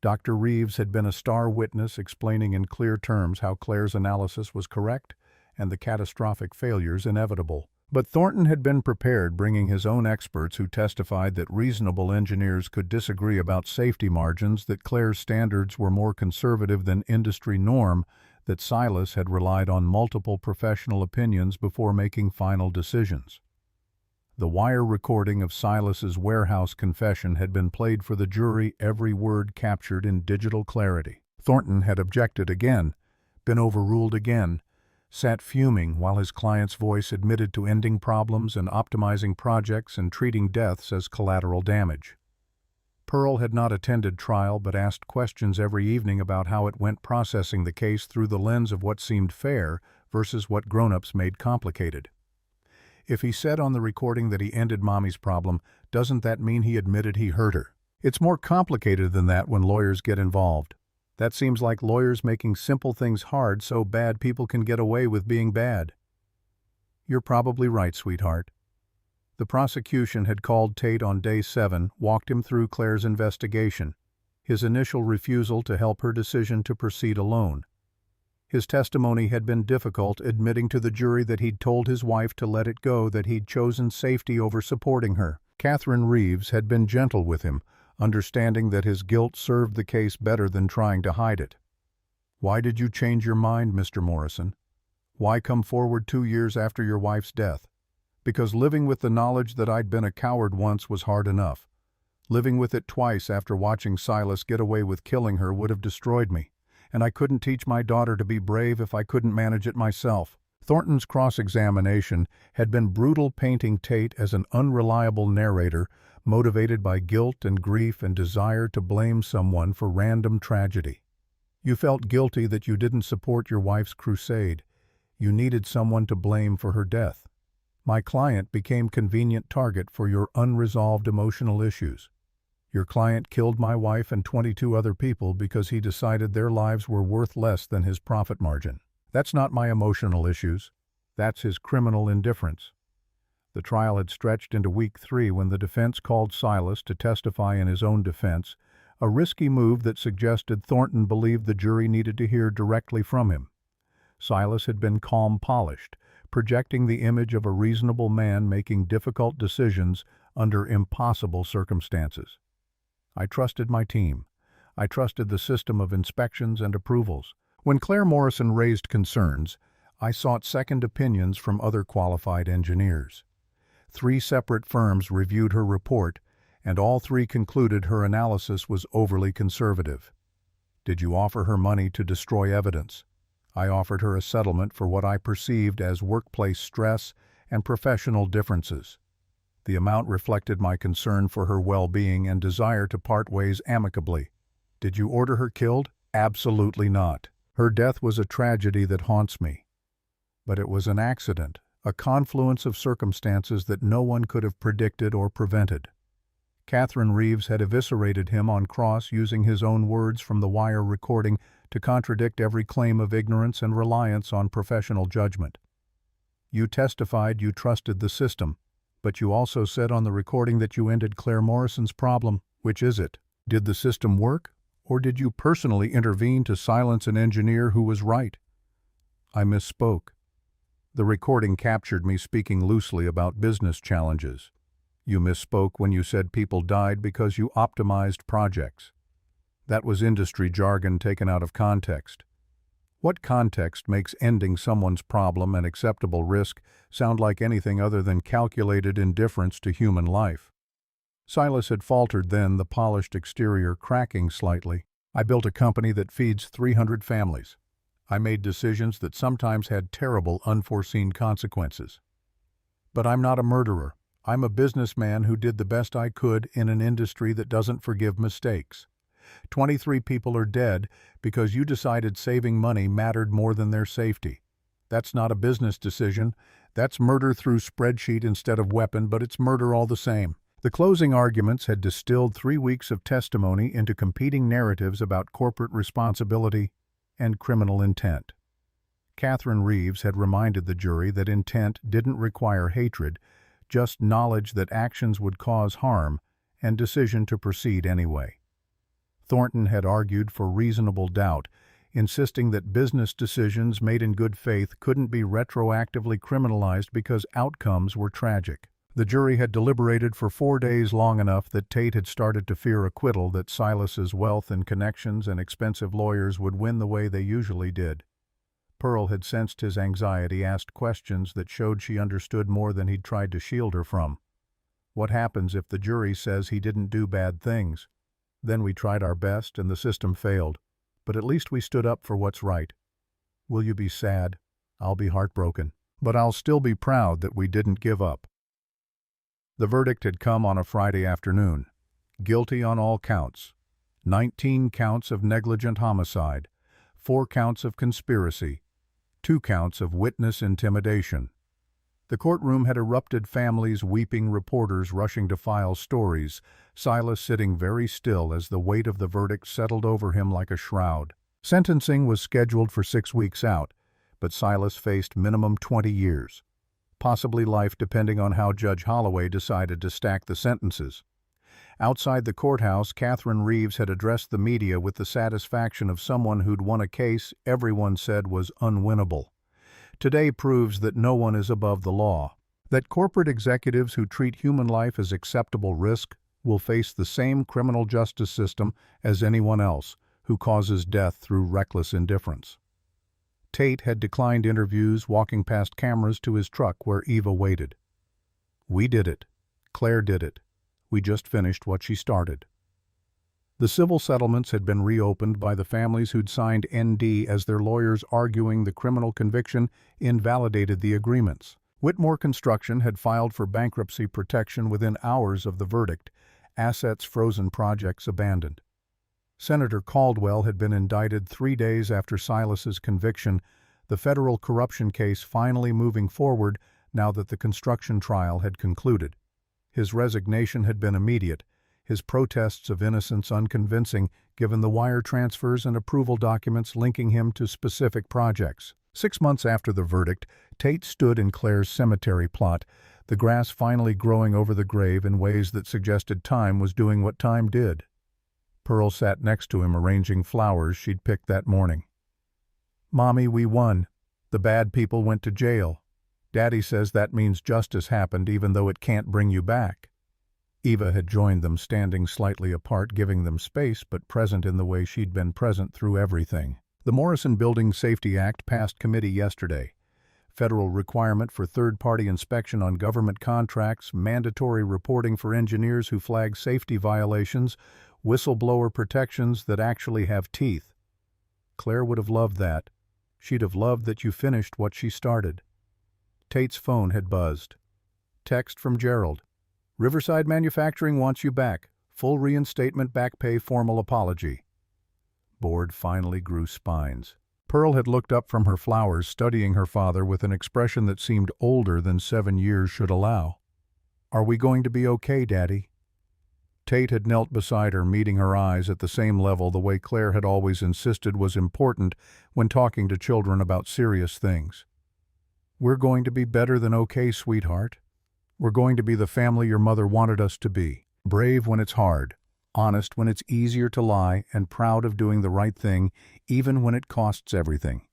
Dr. Reeves had been a star witness, explaining in clear terms how Claire's analysis was correct and the catastrophic failures inevitable. But Thornton had been prepared, bringing his own experts who testified that reasonable engineers could disagree about safety margins, that Claire's standards were more conservative than industry norm, that Silas had relied on multiple professional opinions before making final decisions. The wire recording of Silas's warehouse confession had been played for the jury, every word captured in digital clarity. Thornton had objected again, been overruled again, sat fuming while his client's voice admitted to ending problems and optimizing projects and treating deaths as collateral damage. Pearl had not attended trial but asked questions every evening about how it went, processing the case through the lens of what seemed fair versus what grown-ups made complicated. If he said on the recording that he ended Mommy's problem, doesn't that mean he admitted he hurt her? It's more complicated than that when lawyers get involved. That seems like lawyers making simple things hard so bad people can get away with being bad. You're probably right, sweetheart. The prosecution had called Tate on day 7, walked him through Claire's investigation, his initial refusal to help her decision to proceed alone. His testimony had been difficult, admitting to the jury that he'd told his wife to let it go, that he'd chosen safety over supporting her. Catherine Reeves had been gentle with him, understanding that his guilt served the case better than trying to hide it. "Why did you change your mind, Mr. Morrison? Why come forward 2 years after your wife's death?" "Because living with the knowledge that I'd been a coward once was hard enough. Living with it twice after watching Silas get away with killing her would have destroyed me, and I couldn't teach my daughter to be brave if I couldn't manage it myself." Thornton's cross-examination had been brutal, painting Tate as an unreliable narrator, motivated by guilt and grief and desire to blame someone for random tragedy. "You felt guilty that you didn't support your wife's crusade. You needed someone to blame for her death. My client became convenient target for your unresolved emotional issues. Your client killed my wife and 22 other people because he decided their lives were worth less than his profit margin. That's not my emotional issues. That's his criminal indifference." The trial had stretched into week 3 when the defense called Silas to testify in his own defense, a risky move that suggested Thornton believed the jury needed to hear directly from him. Silas had been calm, polished, projecting the image of a reasonable man making difficult decisions under impossible circumstances. "I trusted my team. I trusted the system of inspections and approvals. When Claire Morrison raised concerns, I sought second opinions from other qualified engineers. 3 separate firms reviewed her report, and all 3 concluded her analysis was overly conservative. Did you offer her money to destroy evidence? I offered her a settlement for what I perceived as workplace stress and professional differences. The amount reflected my concern for her well-being and desire to part ways amicably. Did you order her killed? Absolutely not. Her death was a tragedy that haunts me. But it was an accident, a confluence of circumstances that no one could have predicted or prevented." Catherine Reeves had eviscerated him on cross, using his own words from the wire recording to contradict every claim of ignorance and reliance on professional judgment. "You testified you trusted the system, but you also said on the recording that you ended Claire Morrison's problem. Which is it? Did the system work, or did you personally intervene to silence an engineer who was right?" "I misspoke. The recording captured me speaking loosely about business challenges. You misspoke when you said people died because you optimized projects. That was industry jargon taken out of context. What context makes ending someone's problem an acceptable risk sound like anything other than calculated indifference to human life?" Silas had faltered then, the polished exterior cracking slightly. "I built a company that feeds 300 families. I made decisions that sometimes had terrible, unforeseen consequences. But I'm not a murderer. I'm a businessman who did the best I could in an industry that doesn't forgive mistakes. 23 people are dead because you decided saving money mattered more than their safety. That's not a business decision. That's murder through spreadsheet instead of weapon, but it's murder all the same." The closing arguments had distilled 3 weeks of testimony into competing narratives about corporate responsibility and criminal intent. Catherine Reeves had reminded the jury that intent didn't require hatred, just knowledge that actions would cause harm and decision to proceed anyway. Thornton had argued for reasonable doubt, insisting that business decisions made in good faith couldn't be retroactively criminalized because outcomes were tragic. The jury had deliberated for 4 days, long enough that Tate had started to fear acquittal, that Silas's wealth and connections and expensive lawyers would win the way they usually did. Pearl had sensed his anxiety, asked questions that showed she understood more than he'd tried to shield her from. "What happens if the jury says he didn't do bad things?" "Then we tried our best and the system failed. But at least we stood up for what's right." "Will you be sad?" "I'll be heartbroken. But I'll still be proud that we didn't give up." The verdict had come on a Friday afternoon. Guilty on all counts. 19 counts of negligent homicide, 4 counts of conspiracy, 2 counts of witness intimidation. The courtroom had erupted, families weeping, reporters rushing to file stories, Silas sitting very still as the weight of the verdict settled over him like a shroud. Sentencing was scheduled for 6 weeks out, but Silas faced minimum 20 years, possibly life depending on how Judge Holloway decided to stack the sentences. Outside the courthouse, Catherine Reeves had addressed the media with the satisfaction of someone who'd won a case everyone said was unwinnable. Today proves that no one is above the law, that corporate executives who treat human life as acceptable risk will face the same criminal justice system as anyone else who causes death through reckless indifference. Tate had declined interviews, walking past cameras to his truck where Eva waited. "We did it. Claire did it. We just finished what she started." The civil settlements had been reopened by the families who'd signed ND as their lawyers arguing the criminal conviction invalidated the agreements. Whitmore Construction had filed for bankruptcy protection within hours of the verdict, assets frozen, projects abandoned. Senator Caldwell had been indicted 3 days after Silas's conviction, the federal corruption case finally moving forward now that the construction trial had concluded. His resignation had been immediate, his protests of innocence unconvincing given the wire transfers and approval documents linking him to specific projects. 6 months after the verdict, Tate stood in Claire's cemetery plot, the grass finally growing over the grave in ways that suggested time was doing what time did. Pearl sat next to him arranging flowers she'd picked that morning. "Mommy, we won. The bad people went to jail. Daddy says that means justice happened even though it can't bring you back." Eva had joined them, standing slightly apart, giving them space but present in the way she'd been present through everything. The Morrison Building Safety Act passed committee yesterday. Federal requirement for third-party inspection on government contracts, mandatory reporting for engineers who flag safety violations, whistleblower protections that actually have teeth. Claire would have loved that. She'd have loved that you finished what she started. Tate's phone had buzzed. Text from Gerald. "Riverside Manufacturing wants you back. Full reinstatement, back pay, formal apology." Bored finally grew spines. Pearl had looked up from her flowers, studying her father with an expression that seemed older than 7 years should allow. "Are we going to be okay, Daddy?" Tate had knelt beside her, meeting her eyes at the same level the way Claire had always insisted was important when talking to children about serious things. "We're going to be better than okay, sweetheart. We're going to be the family your mother wanted us to be. Brave when it's hard, honest when it's easier to lie, and proud of doing the right thing even when it costs everything."